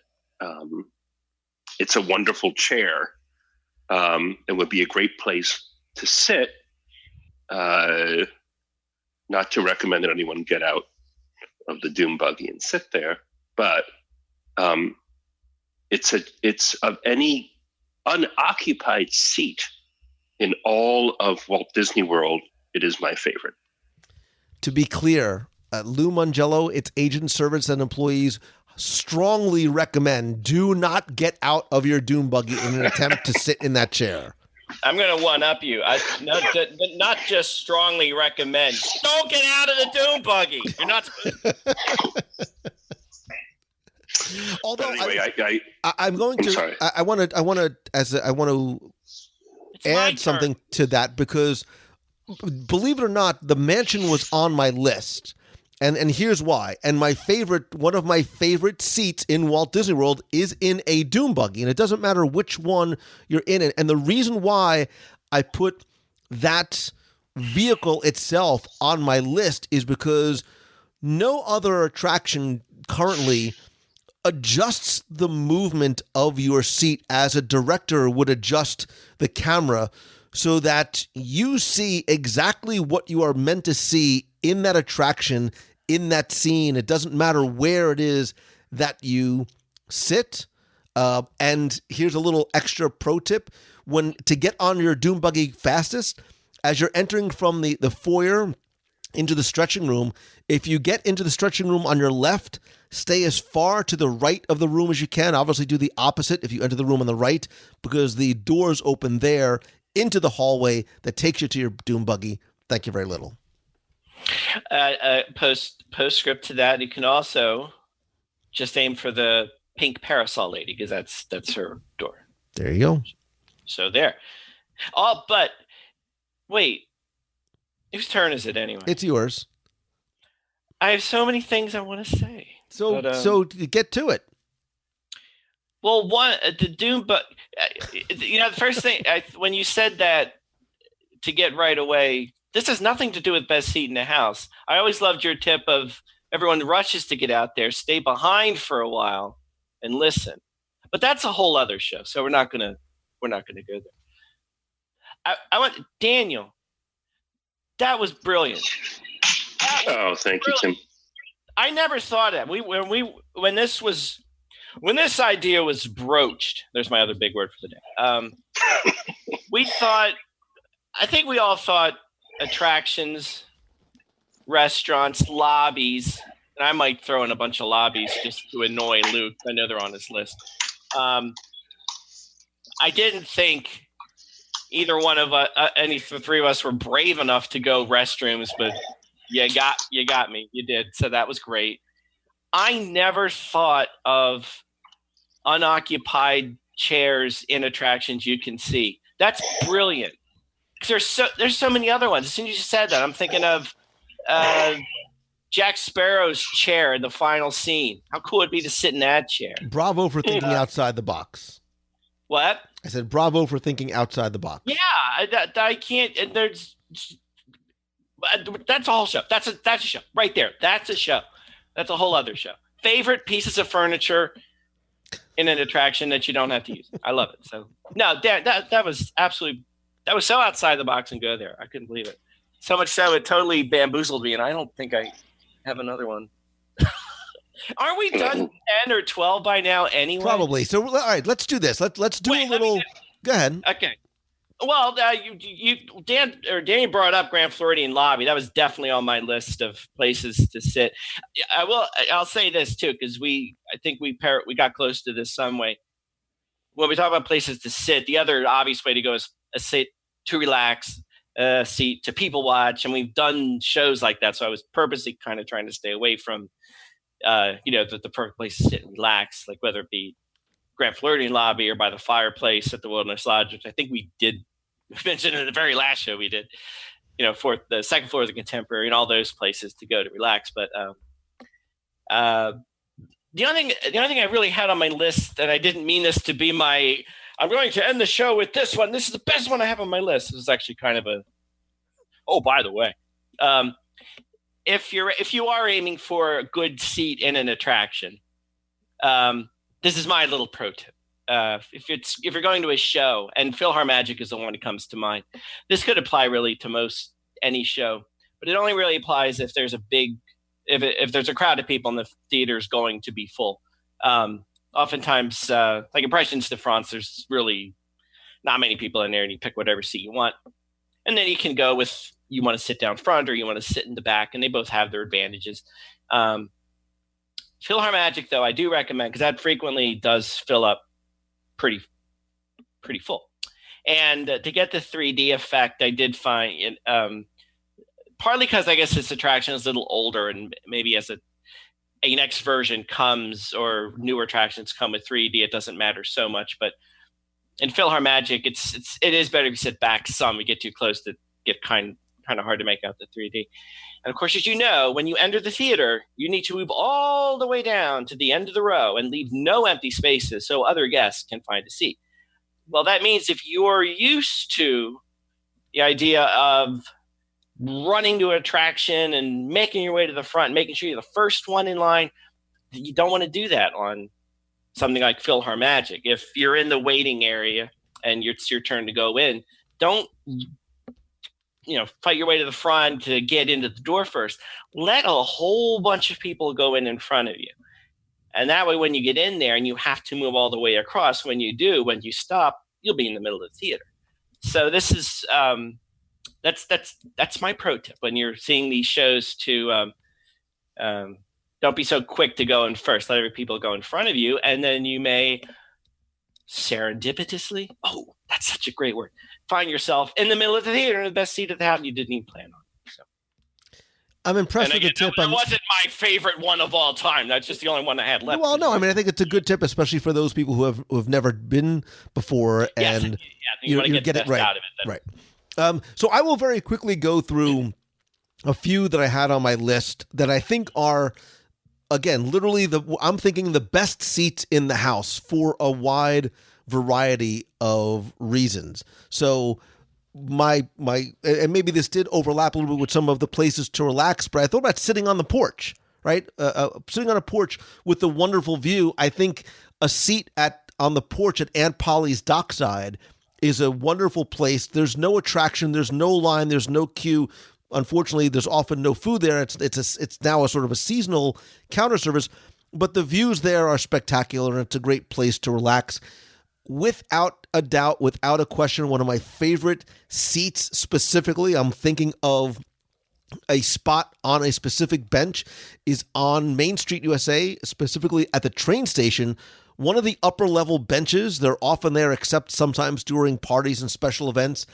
it's a wonderful chair and would be a great place to sit. Not to recommend that anyone get out of the Doom buggy and sit there, but it's of any unoccupied seat in all of Walt Disney World, it is my favorite. To be clear, Lou Mangello, its agent, servants, and employees strongly recommend do not get out of your Doom buggy in an attempt to sit in that chair. I'm going to one-up you. Not just strongly recommend. Don't get out of the Doom buggy. You're not supposed to. Although anyway, I'm going to. Sorry. I want to add something to that because believe it or not, the mansion was on my list. And here's why. And one of my favorite seats in Walt Disney World is in a dune buggy. And it doesn't matter which one you're in. And the reason why I put that vehicle itself on my list is because no other attraction currently adjusts the movement of your seat as a director would adjust the camera so that you see exactly what you are meant to see in that attraction, in that scene. It doesn't matter where it is that you sit. And here's a little extra pro tip. To get on your dune buggy fastest, as you're entering from the foyer into the stretching room, if you get into the stretching room on your left, stay as far to the right of the room as you can. Obviously, do the opposite if you enter the room on the right, because the doors open there into the hallway that takes you to your dune buggy. Thank you very little. Postscript to that, you can also just aim for the pink parasol lady, because that's her door. There you go. So there. Oh, but wait. Whose turn is it anyway? It's yours. I have so many things I want to say. So get to it. Well, the Dune, but the first thing when you said that to get right away, this has nothing to do with best seat in the house. I always loved your tip of everyone rushes to get out there, stay behind for a while, and listen. But that's a whole other show, so we're not gonna go there. I want Daniel. That was brilliant. Thank you, Tim. I never thought that. When this idea was broached, there's my other big word for the day. I think we all thought attractions, restaurants, lobbies, and I might throw in a bunch of lobbies just to annoy Luke. I know they're on his list. I didn't think either one of any of the three of us were brave enough to go restrooms, but you got me. You did. So that was great. I never thought of unoccupied chairs in attractions you can see. That's brilliant. There's so many other ones. As soon as you said that, I'm thinking of Jack Sparrow's chair in the final scene. How cool it'd be to sit in that chair. Bravo for thinking outside the box. What? I said bravo for thinking outside the box. Yeah, I can't. That's a whole show. That's a show right there. That's a show. That's a whole other show. Favorite pieces of furniture in an attraction that you don't have to use. I love it. So no, that was so outside the box and go there. I couldn't believe it. So much so it totally bamboozled me, and I don't think I have another one. Aren't we done 10 or 12 by now anyway? Probably. So all right, let's do this. Let's do a little. Go ahead. Okay. Well, Danny brought up Grand Floridian Lobby. That was definitely on my list of places to sit. I'll say this too, because I think we got close to this some way. When we talk about places to sit, the other obvious way to go is a sit to relax, a seat to people watch, and we've done shows like that. So I was purposely kind of trying to stay away from, the perfect place to sit and relax, like whether it be Grand Floridian Lobby or by the fireplace at the Wilderness Lodge, which I think we mentioned in the very last show we did, for the second floor of the Contemporary and all those places to go to relax. But the only thing I really had on my list, that I didn't mean this to be I'm going to end the show with this one. This is the best one I have on my list. This is actually kind of by the way, if you are aiming for a good seat in an attraction, this is my little pro tip. If you're going to a show, and PhilharMagic is the one that comes to mind, this could apply really to any show, but it only really applies if there's if there's a crowd of people and the theater's going to be full. Oftentimes, like Impressions de France, there's really not many people in there, and you pick whatever seat you want, and then you can go with you want to sit down front or you want to sit in the back, and they both have their advantages. PhilharMagic, though, I do recommend, because that frequently does fill up pretty full. And to get the 3D effect, I did find, partly because I guess this attraction is a little older, and maybe as a next version comes, or newer attractions come with 3D, it doesn't matter so much. But in PhilharMagic, it is better if you sit back some. You get too close to get kind kind of hard to make out the 3D. And of course, as you know, when you enter the theater, you need to move all the way down to the end of the row and leave no empty spaces so other guests can find a seat. Well, that means if you're used to the idea of running to an attraction and making your way to the front, making sure you're the first one in line, you don't want to do that on something like PhilharMagic. If you're in the waiting area and it's your turn to go in, don't fight your way to the front to get into the door first. Let a whole bunch of people go in front of you. And that way, when you get in there and you have to move all the way across, when you stop, you'll be in the middle of the theater. So this is that's my pro tip when you're seeing these shows to don't be so quick to go in first. Let other people go in front of you, and then you may serendipitously, oh, that's such a great word, find yourself in the middle of the theater in the best seat of the house you didn't even plan on. So I'm impressed with the tip. That wasn't my favorite one of all time. That's just the only one I had left. Well, no, I mean, I think it's a good tip, especially for those people who have never been before, and you want to get it right. Out of it. Right. So I will very quickly go through a few that I had on my list that I think are, again, literally I'm thinking the best seats in the house for a wide variety of reasons. So my and maybe this did overlap a little bit with some of the places to relax, but I thought about sitting on the porch, right? Sitting on a porch with the wonderful view. I think a seat on the porch at Aunt Polly's Dockside is a wonderful place. There's no attraction, there's no line, there's no queue. Unfortunately, there's often no food there. It's now a sort of a seasonal counter service, but the views there are spectacular, and it's a great place to relax. Without a doubt, without a question, one of my favorite seats specifically, I'm thinking of a spot on a specific bench, is on Main Street, USA, specifically at the train station. One of the upper level benches, they're often there except sometimes during parties and special events.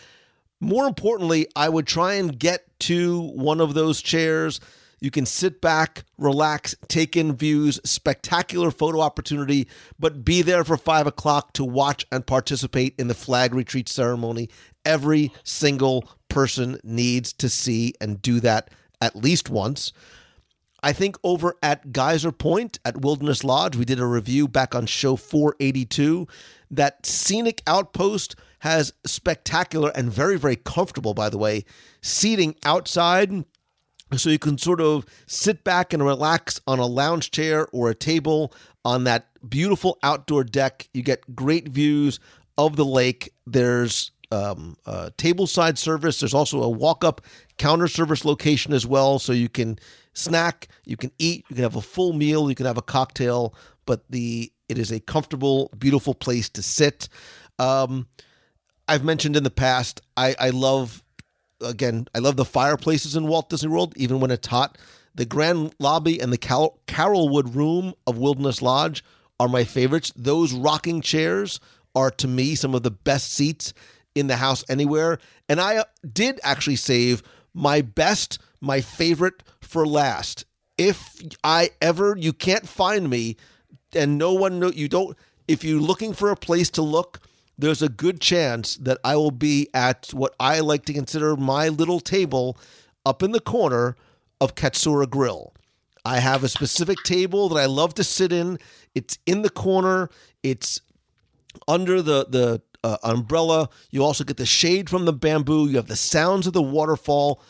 More importantly, I would try and get to one of those chairs. You can sit back, relax, take in views, spectacular photo opportunity, but be there for 5 o'clock to watch and participate in the flag retreat ceremony. Every single person needs to see and do that at least once. I think over at Geyser Point at Wilderness Lodge, we did a review back on show 482. That scenic outpost has spectacular and very, very comfortable, by the way, seating outside. So you can sort of sit back and relax on a lounge chair or a table on that beautiful outdoor deck. You get great views of the lake. There's tableside service. There's also a walk-up counter service location as well. So you can snack, you can eat, you can have a full meal, you can have a cocktail, but it is a comfortable, beautiful place to sit. I've mentioned in the past, I love the fireplaces in Walt Disney World, even when it's hot. The Grand Lobby and the Carolwood Room of Wilderness Lodge are my favorites. Those rocking chairs are, to me, some of the best seats in the house anywhere. And I did actually save my favorite for last. If you can't find me, and no one know you don't, if you're looking for a place to look, there's a good chance that I will be at what I like to consider my little table up in the corner of Katsura Grill. I have a specific table that I love to sit in. It's in the corner. It's under the umbrella. You also get the shade from the bamboo. You have the sounds of the waterfall.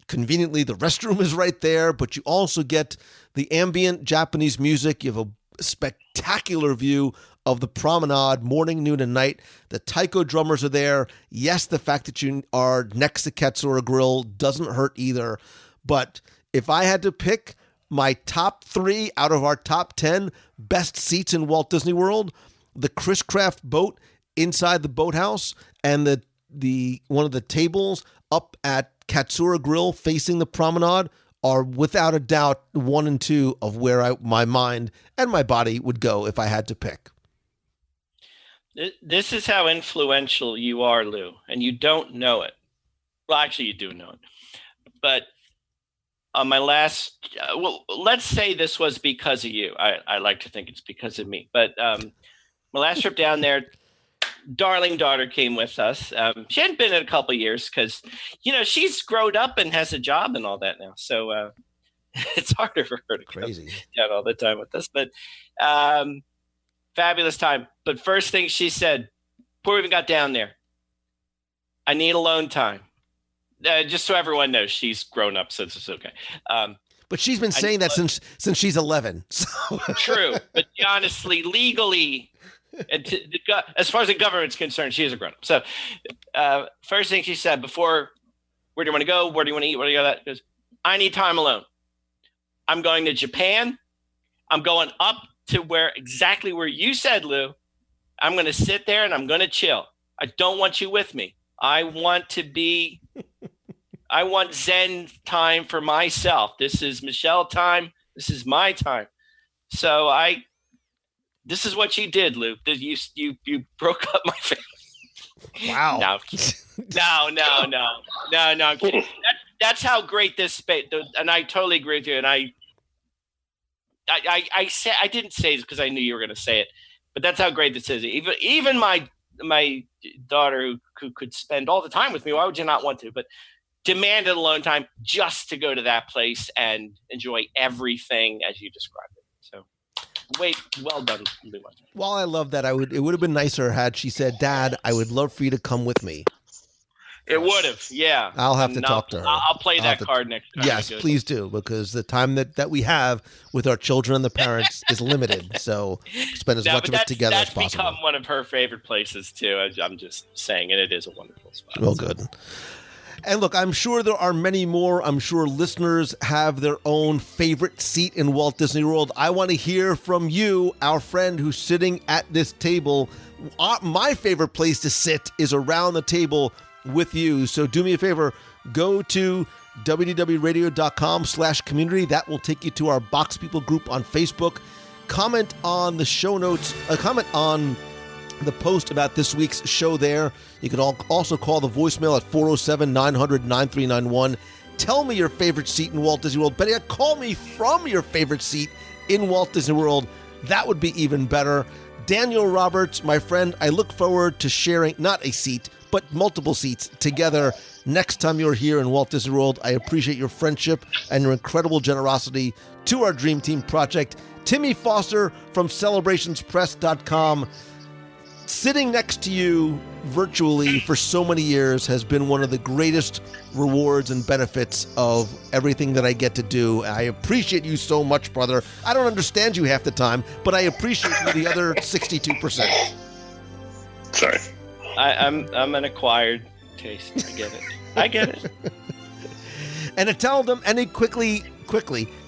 Conveniently, the restroom is right there, but you also get the ambient Japanese music. You have a spectacular view of the promenade, morning, noon, and night. The taiko drummers are there. Yes, the fact that you are next to Katsura Grill doesn't hurt either. But if I had to pick my top 3 out of our top 10 best seats in Walt Disney World, the Chris Craft boat inside the boathouse and the one of the tables up at Katsura Grill facing the promenade are without a doubt 1 and 2 of where my mind and my body would go if I had to pick. This is how influential you are, Lou, and you don't know it. Well, actually, you do know it. But on my last, let's say this was because of you. I like to think it's because of me. But my last trip down there, darling daughter came with us. She hadn't been in a couple of years because, she's grown up and has a job and all that now. So it's harder for her to come down all the time with us. But fabulous time. But first thing she said, before we even got down there, I need alone time. Just so everyone knows, she's grown up, so it's okay. But she's been saying that since she's 11. So. True, but honestly, legally, as far as the government's concerned, she is a grown-up. So first thing she said before, where do you want to go? Where do you want to eat? Where do you go? That goes, I need time alone. I'm going to Japan. I'm going up to exactly where you said, Lou. I'm going to sit there and I'm going to chill. I don't want you with me. I want Zen time for myself. This is Michelle time. This is my time. So this is what you did, Lou. You broke up my family. Wow. No, I'm kidding. That's how great this space, and I totally agree with you. And I didn't say this because I knew you were going to say it, but that's how great this is. Even my daughter who could spend all the time with me, why would you not want to? But demanded alone time just to go to that place and enjoy everything as you described it. So, well done, Lou. While I love that, it would have been nicer had she said, "Dad, I would love for you to come with me." It would have, yeah. I'll have to talk to her. I'll play that card next time. Yes, please do, because the time that we have with our children and the parents is limited. So spend as much of it together as possible. That's become one of her favorite places, too. I'm just saying, and it is a wonderful spot. Well, good. And look, I'm sure there are many more. I'm sure listeners have their own favorite seat in Walt Disney World. I want to hear from you, our friend who's sitting at this table. My favorite place to sit is around the table with you. So do me a favor, go to wdwradio.com/community. That will take you to our Box People group on Facebook. Comment on the show notes, comment on the post about this week's show there. You can also call the voicemail at 407-900-9391. Tell me your favorite seat in Walt Disney World. Better yet, call me from your favorite seat in Walt Disney World. That would be even better. Daniel Roberts, my friend, I look forward to sharing not a seat, but multiple seats together next time you're here in Walt Disney World. I appreciate your friendship and your incredible generosity to our Dream Team project. Timmy Foster from CelebrationsPress.com. Sitting next to you virtually for so many years has been one of the greatest rewards and benefits of everything that I get to do. I appreciate you so much, brother. I don't understand you half the time, but I appreciate you the other 62%. Sorry. I'm an acquired taste. I get it. And to tell them quickly,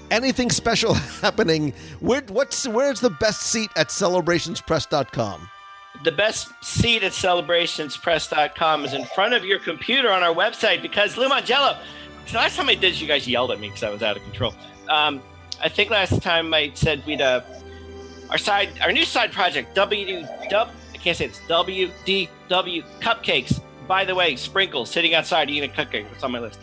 anything special happening, where's the best seat at CelebrationsPress.com? The best seat at CelebrationsPress.com is in front of your computer on our website, because Lou Mangello, the last time I did this, you guys yelled at me because I was out of control. I think last time I said we'd our new side project, WDW Cupcakes. By the way, Sprinkles sitting outside eating a cupcake. It's on my list.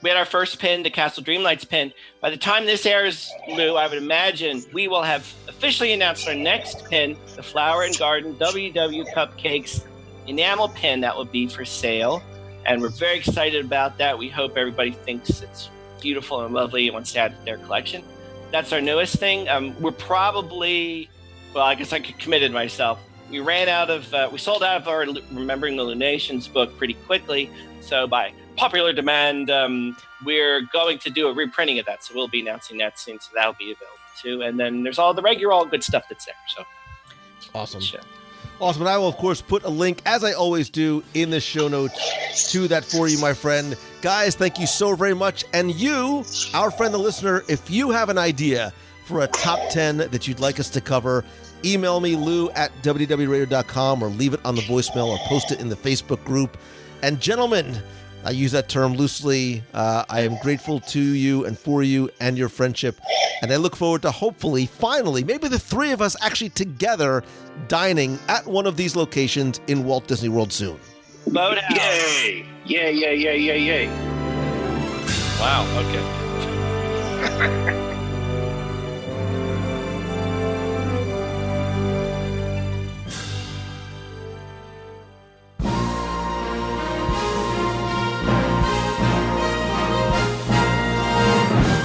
We had our first pin, the Castle Dreamlights pin. By the time this airs, Lou, I would imagine we will have officially announced our next pin, the Flower and Garden WDW Cupcakes enamel pin that will be for sale. And we're very excited about that. We hope everybody thinks it's beautiful and lovely and wants to add to their collection. That's our newest thing. We're probably, well, I guess I committed myself. We sold out of our Remembering the Lunations book pretty quickly. So by popular demand, we're going to do a reprinting of that. So we'll be announcing that soon. So that'll be available too. And then there's all good stuff that's there. So awesome. Awesome. And I will, of course, put a link, as I always do, in the show notes to that for you, my friend. Guys, thank you so very much. And you, our friend, the listener, if you have an idea for a top 10 that you'd like us to cover, email me, lou@wdwradio.com, or leave it on the voicemail or post it in the Facebook group. And gentlemen, I use that term loosely. I am grateful to you and for you and your friendship. And I look forward to hopefully, finally, maybe the three of us actually together dining at one of these locations in Walt Disney World soon. Boathouse. Yay! Yay! Wow, okay.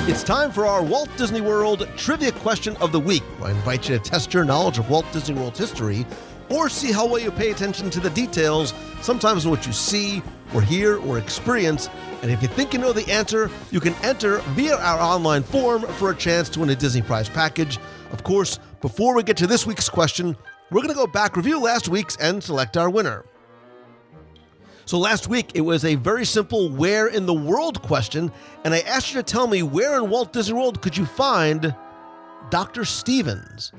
It's time for our Walt Disney World Trivia Question of the Week, where I invite you to test your knowledge of Walt Disney World's history or see how well you pay attention to the details, sometimes in what you see or hear or experience. And if you think you know the answer, you can enter via our online form for a chance to win a Disney Prize package. Of course, before we get to this week's question, we're going to go back, review last week's, and select our winner. So last week, it was a very simple where in the world question, and I asked you to tell me where in Walt Disney World could you find Dr. Stevens.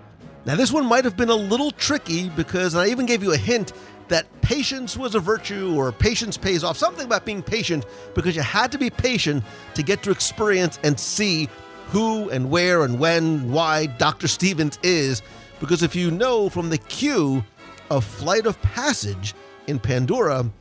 Now, this one might have been a little tricky because I even gave you a hint that patience was a virtue or patience pays off, something about being patient, because you had to be patient to get to experience and see who and where and when, why Dr. Stevens is, because if you know from the cue of Flight of Passage in Pandora,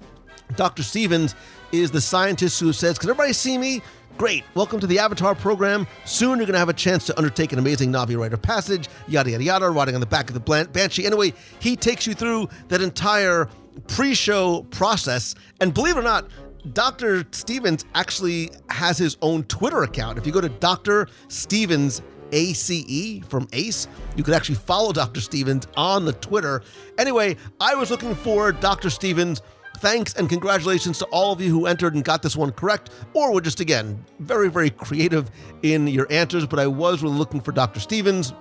Dr. Stevens is the scientist who says, "Can everybody see me? Great. Welcome to the Avatar program. Soon you're going to have a chance to undertake an amazing Na'vi rite of passage, yada, yada, yada, riding on the back of the Banshee." Anyway, he takes you through that entire pre-show process. And believe it or not, Dr. Stevens actually has his own Twitter account. If you go to Dr. Stevens, ACE from Ace, you could actually follow Dr. Stevens on the Twitter. Anyway, I was looking for Dr. Stevens. Thanks and congratulations to all of you who entered and got this one correct, or were just, again, very, very creative in your answers, but I was really looking for Dr. Stevens.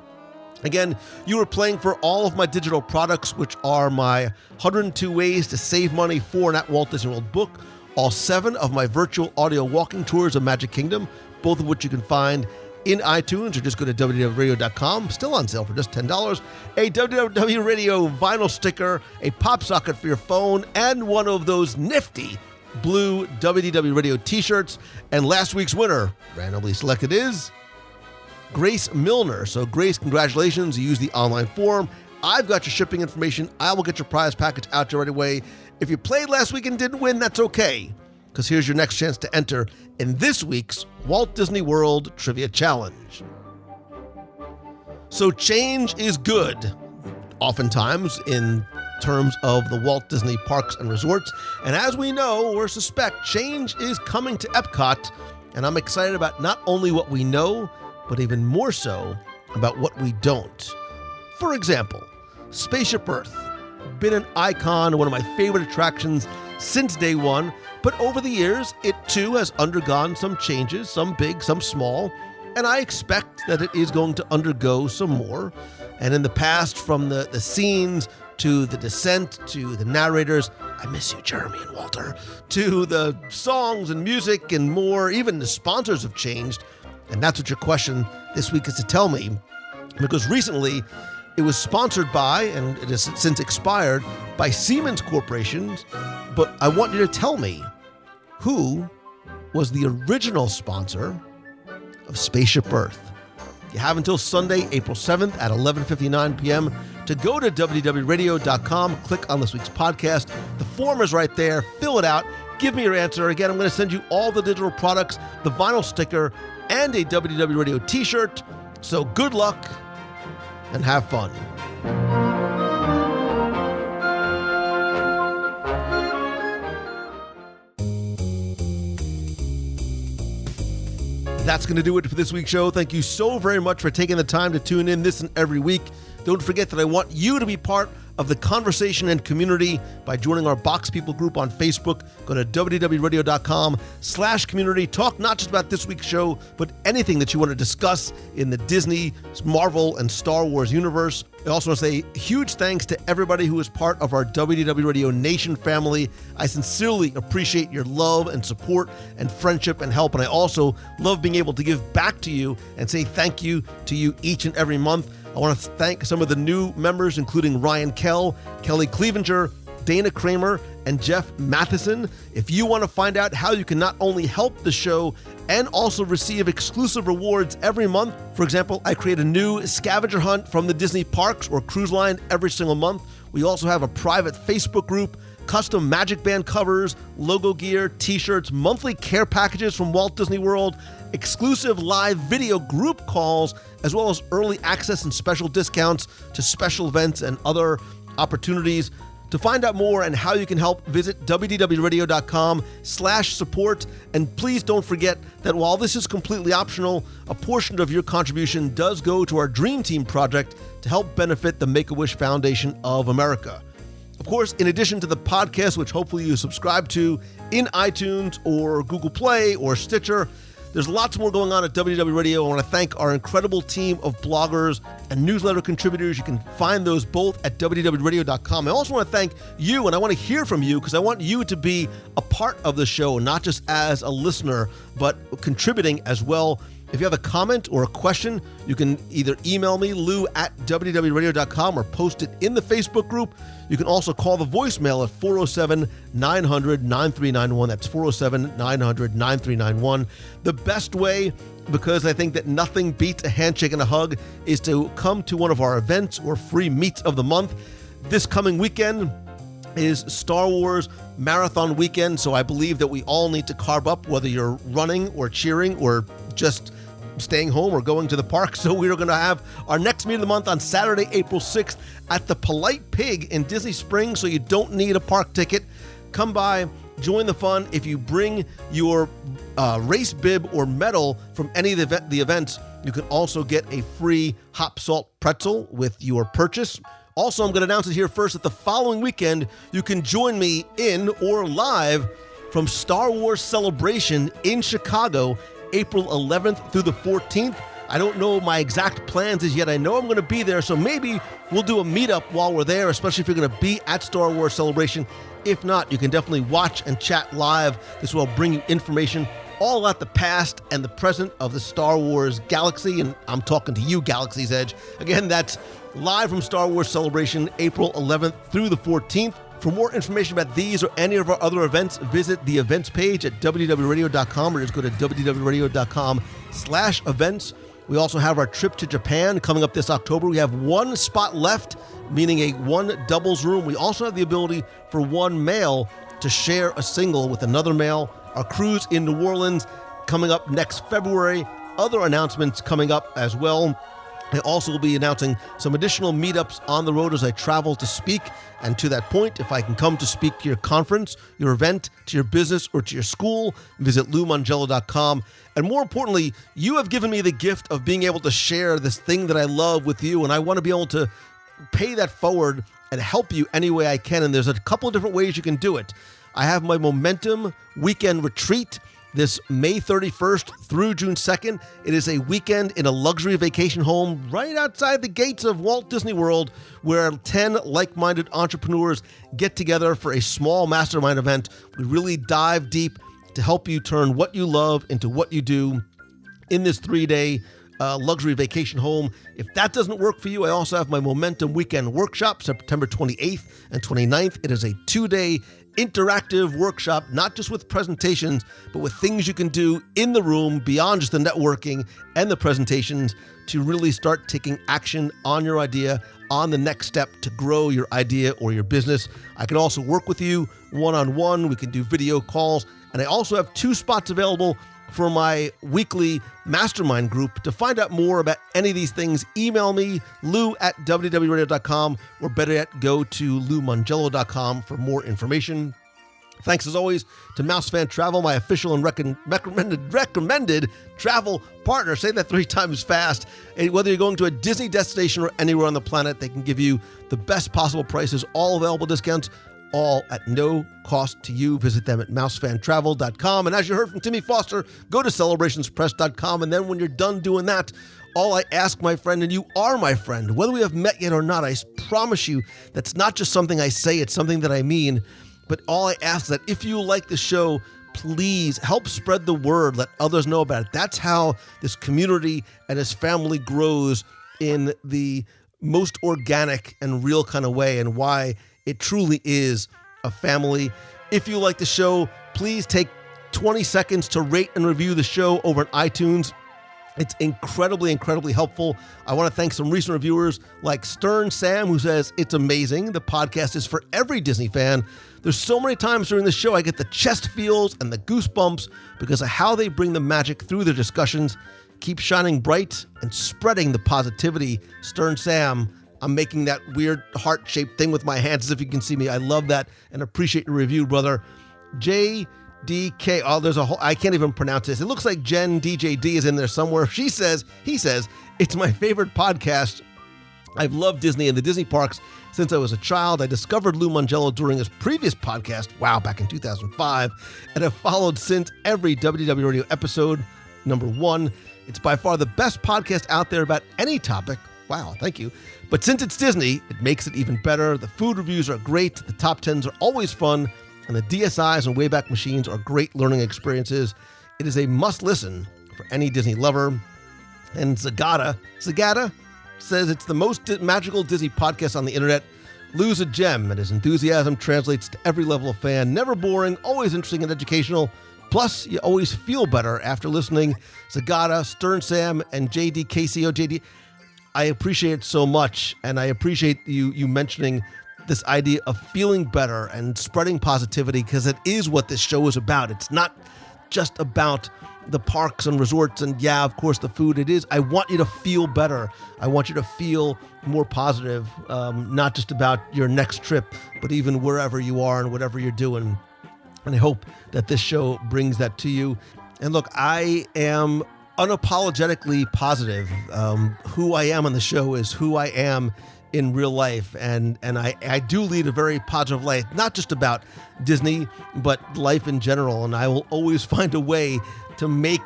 Again, you were playing for all of my digital products, which are my 102 Ways to Save Money for an At Walt Disney World book, all 7 of my virtual audio walking tours of Magic Kingdom, both of which you can find in iTunes, or just go to WDWRadio.com, still on sale for just $10, a WDW Radio vinyl sticker, a pop socket for your phone, and one of those nifty blue WDW Radio t-shirts. And last week's winner, randomly selected, is Grace Milner. So Grace, congratulations, you used the online form. I've got your shipping information. I will get your prize package out to you right away. If you played last week and didn't win, that's okay, because here's your next chance to enter in this week's Walt Disney World Trivia Challenge. So change is good, oftentimes in terms of the Walt Disney Parks and Resorts. And as we know or suspect, change is coming to Epcot. And I'm excited about not only what we know, but even more so about what we don't. For example, Spaceship Earth, been an icon, one of my favorite attractions since day one. But over the years, it too has undergone some changes, some big, some small, and I expect that it is going to undergo some more. And in the past, from the scenes to the descent to the narrators, I miss you, Jeremy and Walter, to the songs and music and more, even the sponsors have changed. And that's what your question this week is to tell me, because recently it was sponsored by, and it has since expired, by Siemens Corporations. But I want you to tell me, who was the original sponsor of Spaceship Earth? You have until Sunday, April 7th at 11:59 p.m. to go to WDWRadio.com, click on this week's podcast. The form is right there. Fill it out. Give me your answer. Again, I'm going to send you all the digital products, the vinyl sticker, and a WDW Radio t-shirt. So good luck and have fun. That's going to do it for this week's show. Thank you so very much for taking the time to tune in this and every week. Don't forget that I want you to be part of the conversation and community by joining our Box People group on Facebook. Go to WDWRadio.com/community. Talk not just about this week's show, but anything that you want to discuss in the Disney, Marvel, and Star Wars universe. I also want to say huge thanks to everybody who is part of our WDW Radio Nation family. I sincerely appreciate your love and support and friendship and help. And I also love being able to give back to you and say thank you to you each and every month. I want to thank some of the new members, including Ryan Kell, Kelly Clevenger, Dana Kramer, and Jeff Matheson. If you want to find out how you can not only help the show and also receive exclusive rewards every month, for example, I create a new scavenger hunt from the Disney parks or cruise line every single month. We also have a private Facebook group, custom Magic Band covers, logo gear, t-shirts, monthly care packages from Walt Disney World, exclusive live video group calls, as well as early access and special discounts to special events and other opportunities. To find out more and how you can help, visit wdwradio.com/support. And please don't forget that while this is completely optional, a portion of your contribution does go to our Dream Team project to help benefit the Make-A-Wish Foundation of America. Of course, in addition to the podcast, which hopefully you subscribe to in iTunes or Google Play or Stitcher, there's lots more going on at WDW Radio. I want to thank our incredible team of bloggers and newsletter contributors. You can find those both at WDWradio.com. I also want to thank you, and I want to hear from you because I want you to be a part of the show, not just as a listener, but contributing as well. If you have a comment or a question, you can either email me, lou@wdwradio.com, or post it in the Facebook group. You can also call the voicemail at 407-900-9391. That's 407-900-9391. The best way, because I think that nothing beats a handshake and a hug, is to come to one of our events or free meets of the month. This coming weekend is Star Wars Marathon Weekend, so I believe that we all need to carb up, whether you're running or cheering or just staying home or going to the park. So we're going to have our next meet of the month on Saturday, April 6th at the Polite Pig in Disney Springs, so you don't need a park ticket. Come by, join the fun. If you bring your race bib or medal from any of the events, you can also get a free hop salt pretzel with your purchase. Also, I'm going to announce it here first that the following weekend, you can join me in or live from Star Wars Celebration in Chicago, April 11th through the 14th. I don't know my exact plans as yet. I know I'm going to be there, so maybe we'll do a meetup while we're there, especially if you're going to be at Star Wars Celebration. If not, you can definitely watch and chat live. This will bring you information all about the past and the present of the Star Wars galaxy, and I'm talking to you, Galaxy's Edge. Again, that's live from Star Wars Celebration, April 11th through the 14th. For more information about these or any of our other events, visit the events page at wdwradio.com or just go to wdwradio.com/events. We also have our trip to Japan coming up this October. We have one spot left, meaning a one doubles room. We also have the ability for one male to share a single with another male. Our cruise in New Orleans coming up next February. Other announcements coming up as well. I also will be announcing some additional meetups on the road as I travel to speak. And to that point, if I can come to speak to your conference, your event, to your business, or to your school, visit LouMongello.com. And more importantly, you have given me the gift of being able to share this thing that I love with you, and I want to be able to pay that forward and help you any way I can. And there's a couple of different ways you can do it. I have my Momentum Weekend Retreat this May 31st through June 2nd. It is a weekend in a luxury vacation home right outside the gates of Walt Disney World, where 10 like-minded entrepreneurs get together for a small mastermind event. We really dive deep to help you turn what you love into what you do in this 3-day luxury vacation home. If that doesn't work for you, I also have my Momentum Weekend Workshop, September 28th and 29th. It is a 2-day interactive workshop, not just with presentations, but with things you can do in the room beyond just the networking and the presentations to really start taking action on your idea, on the next step to grow your idea or your business. I can also work with you one-on-one. We can do video calls. And I also have 2 spots available for my weekly mastermind group. To find out more about any of these things, email me, lou@wdwradio.com, or better yet, go to loumongello.com for more information. Thanks as always to Mouse Fan Travel, my official and recommended travel partner. Say that 3 times fast. And whether you're going to a Disney destination or anywhere on the planet, they can give you the best possible prices, all available discounts, all at no cost to you. Visit them at mousefantravel.com. And as you heard from Timmy Foster, go to celebrationspress.com. And then when you're done doing that, all I ask, my friend, and you are my friend, whether we have met yet or not, I promise you that's not just something I say, it's something that I mean. But all I ask is that if you like the show, please help spread the word. Let others know about it. That's how this community and this family grows in the most organic and real kind of way, and why it truly is a family. If you like the show, please take 20 seconds to rate and review the show over on iTunes. It's incredibly, incredibly helpful. I want to thank some recent reviewers like Stern Sam, who says, "It's amazing. The podcast is for every Disney fan. There's so many times during the show I get the chest feels and the goosebumps because of how they bring the magic through their discussions. Keep shining bright and spreading the positivity." Stern Sam, I'm making that weird heart-shaped thing with my hands as if you can see me. I love that and appreciate your review, brother. JDK. Oh, there's a whole, I can't even pronounce this. It looks like Jen DJD is in there somewhere. He says, it's my favorite podcast. I've loved Disney and the Disney parks since I was a child. I discovered Lou Mongello during his previous podcast, back in 2005, and have followed since every WDW Radio episode, number 1. It's by far the best podcast out there about any topic. Wow, thank you. But since it's Disney, it makes it even better. The food reviews are great, the top 10s are always fun, and the DSIs and Wayback Machines are great learning experiences. It is a must-listen for any Disney lover. And Zagata says it's the most magical Disney podcast on the internet. Lou's a gem, and his enthusiasm translates to every level of fan. Never boring, always interesting and educational. Plus, you always feel better after listening. Zagata, Stern Sam, and JD. I appreciate it so much, and I appreciate you mentioning this idea of feeling better and spreading positivity, because it is what this show is about. It's not just about the parks and resorts and, of course, the food. It is, I want you to feel better. I want you to feel more positive, not just about your next trip, but even wherever you are and whatever you're doing. And I hope that this show brings that to you. And look, I am unapologetically positive. Who I am on the show is who I am in real life. And I do lead a very positive life, not just about Disney, but life in general. And I will always find a way to make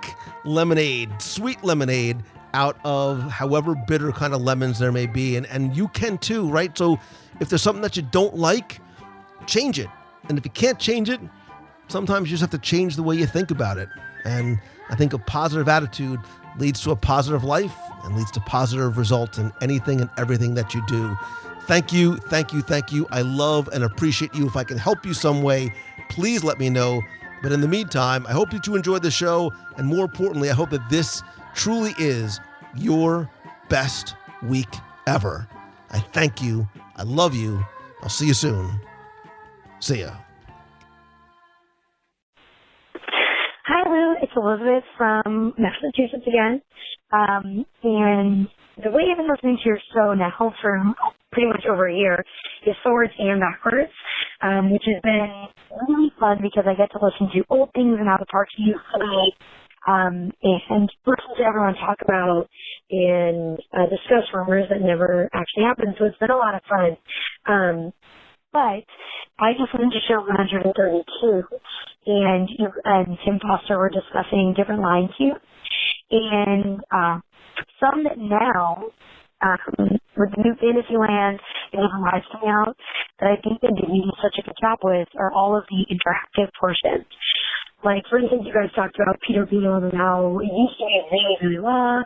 lemonade, sweet lemonade, out of however bitter kind of lemons there may be. And you can too, right? So if there's something that you don't like, change it. And if you can't change it, sometimes you just have to change the way you think about it. And I think a positive attitude leads to a positive life and leads to positive results in anything and everything that you do. Thank you, thank you, thank you. I love and appreciate you. If I can help you some way, please let me know. But in the meantime, I hope that you enjoyed the show. And more importantly, I hope that this truly is your best week ever. I thank you. I love you. I'll see you soon. See ya. Hi, Lou. It's Elizabeth from Massachusetts again. And the way I've been listening to your show now for pretty much over a year is forwards and backwards, which has been really fun because I get to listen to old things and how the parks used to be, and listen to everyone talk about and discuss rumors that never actually happened. So it's been a lot of fun. But I just listened to show 132, and you and Tim Foster were discussing different lines here. And some that now, with the new Fantasyland and different rides coming out, that I think that Disney did such a good job with are all of the interactive portions. Like, for instance, you guys talked about Peter Beetle and how it used to be really, really long,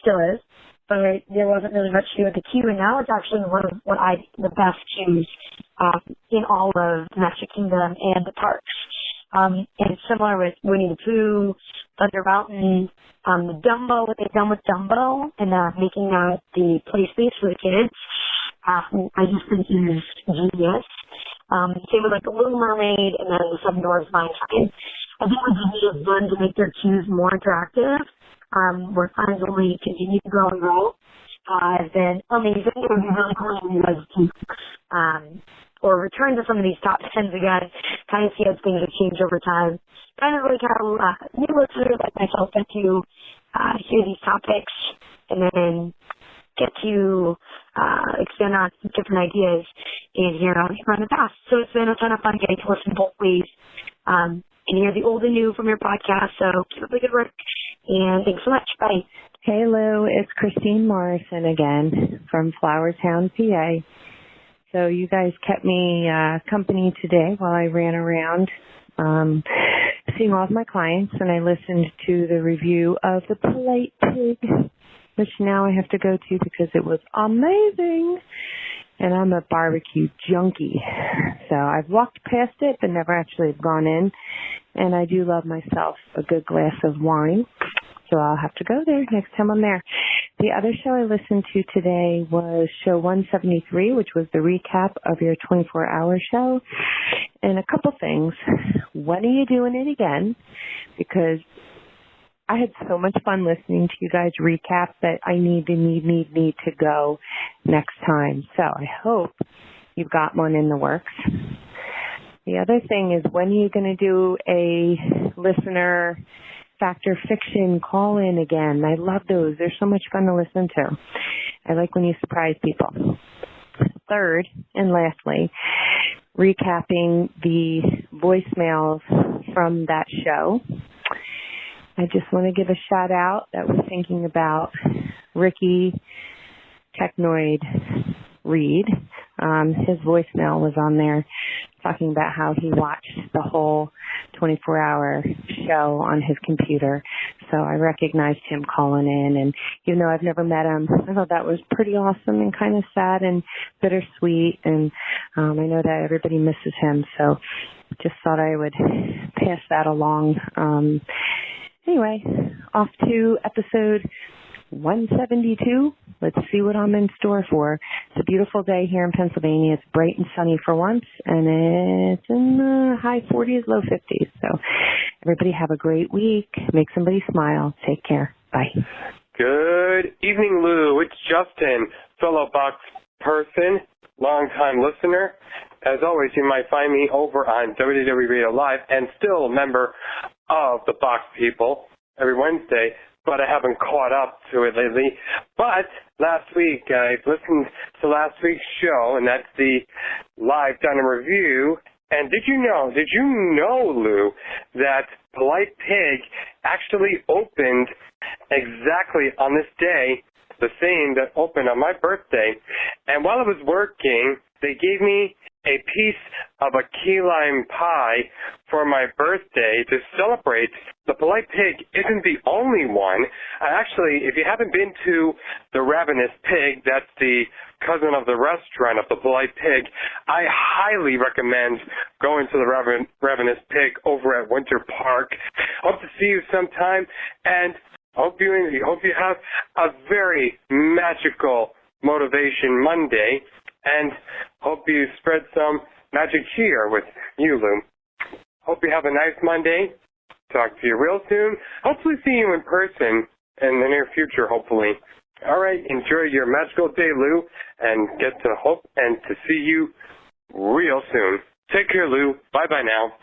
still is, but there wasn't really much to do with the queue, and now it's actually one of the best queues in all of the Magic Kingdom and the parks. And it's similar with Winnie the Pooh, Thunder Mountain, the Dumbo, what they've done with Dumbo, and making that the play space for the kids. I just think is genius. Same with like the Little Mermaid and then the Seven Dwarfs Mine Train. I think what Disney has done to make their queues more interactive, where fans only continue to grow and grow, has been amazing. It would be really cool if you guys keep or return to some of these top 10s again, kind of see how things have changed over time. Kind of like how new listeners like myself get to hear these topics and then get to expand on different ideas and hear how they run the past. So it's been a ton of fun getting to listen both ways and hear the old and new from your podcast. So keep up the good work, and thanks so much. Bye. Hey, Lou. It's Christine Morrison again from Flowertown, PA. So you guys kept me company today while I ran around seeing all of my clients, and I listened to the review of The Polite Pig, which now I have to go to because it was amazing. And I'm a barbecue junkie. So I've walked past it but never actually gone in. And I do love myself a good glass of wine. So I'll have to go there next time I'm there. The other show I listened to today was show 173, which was the recap of your 24-hour show. And a couple things. When are you doing it again? Because I had so much fun listening to you guys recap that I need to go next time. So I hope you've got one in the works. The other thing is, when are you going to do a listener Fact or Fiction call-in again? I love those. They're so much fun to listen to. I like when you surprise people. Third, and lastly, recapping the voicemails from that show. I just want to give a shout out that we're thinking about Ricky Technoid Reed. His voicemail was on there talking about how he watched the whole 24-hour show on his computer. So I recognized him calling in, and even though I've never met him, I thought that was pretty awesome and kind of sad and bittersweet, and I know that everybody misses him, so just thought I would pass that along. Anyway, off to episode 172. Let's see what I'm in store for. It's a beautiful day here in Pennsylvania. It's bright and sunny for once, and it's in the high 40s, low 50s. So everybody have a great week. Make somebody smile. Take care. Bye. Good evening, Lou. It's Justin, fellow Box person, longtime listener. As always, you might find me over on WDW Radio Live and still a member of the Box People every Wednesday, but I haven't caught up to it lately. But last week, I listened to last week's show, and that's the live done and review. And did you know, Lou, that Polite Pig actually opened exactly on this day, the same that opened on my birthday. And while I was working, they gave me a piece of a key lime pie for my birthday to celebrate. The Polite Pig isn't the only one. Actually, if you haven't been to the Ravenous Pig, that's the cousin of the restaurant of the Polite Pig, I highly recommend going to the Ravenous Pig over at Winter Park. Hope to see you sometime, and hope you have a very magical Motivation Monday, and hope you spread some magic cheer with you, Lou. Hope you have a nice Monday. Talk to you real soon. Hopefully see you in person in the near future, hopefully. All right, enjoy your magical day, Lou, and get to hope and to see you real soon. Take care, Lou. Bye-bye now.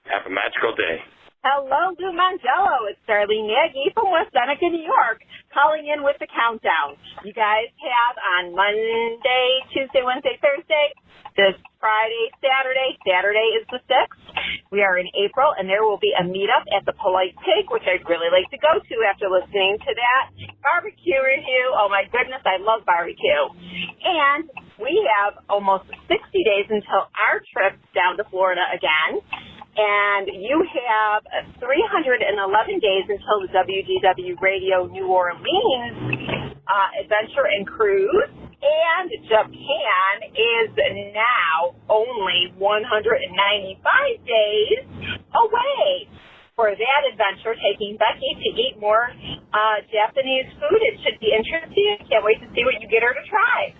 Have a magical day. Hello, Lou Mangello. It's Darlene Nagy from West Seneca, New York, calling in with the countdown. You guys have on Monday, Tuesday, Wednesday, Thursday, this Friday, Saturday. Saturday is the 6th. We are in April, and there will be a meetup at the Polite Pig, which I'd really like to go to after listening to that barbecue review. Oh, my goodness, I love barbecue. And we have almost 60 days until our trip down to Florida again. And you have 311 days until the WDW Radio New Orleans adventure and cruise. And Japan is now only 195 days away for that adventure, taking Becky to eat more Japanese food. It should be interesting. Can't wait to see what you get her to try.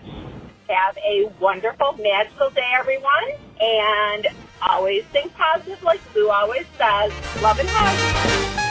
Have a wonderful, magical day, everyone. And always think positive, like Sue always says. Love and hugs.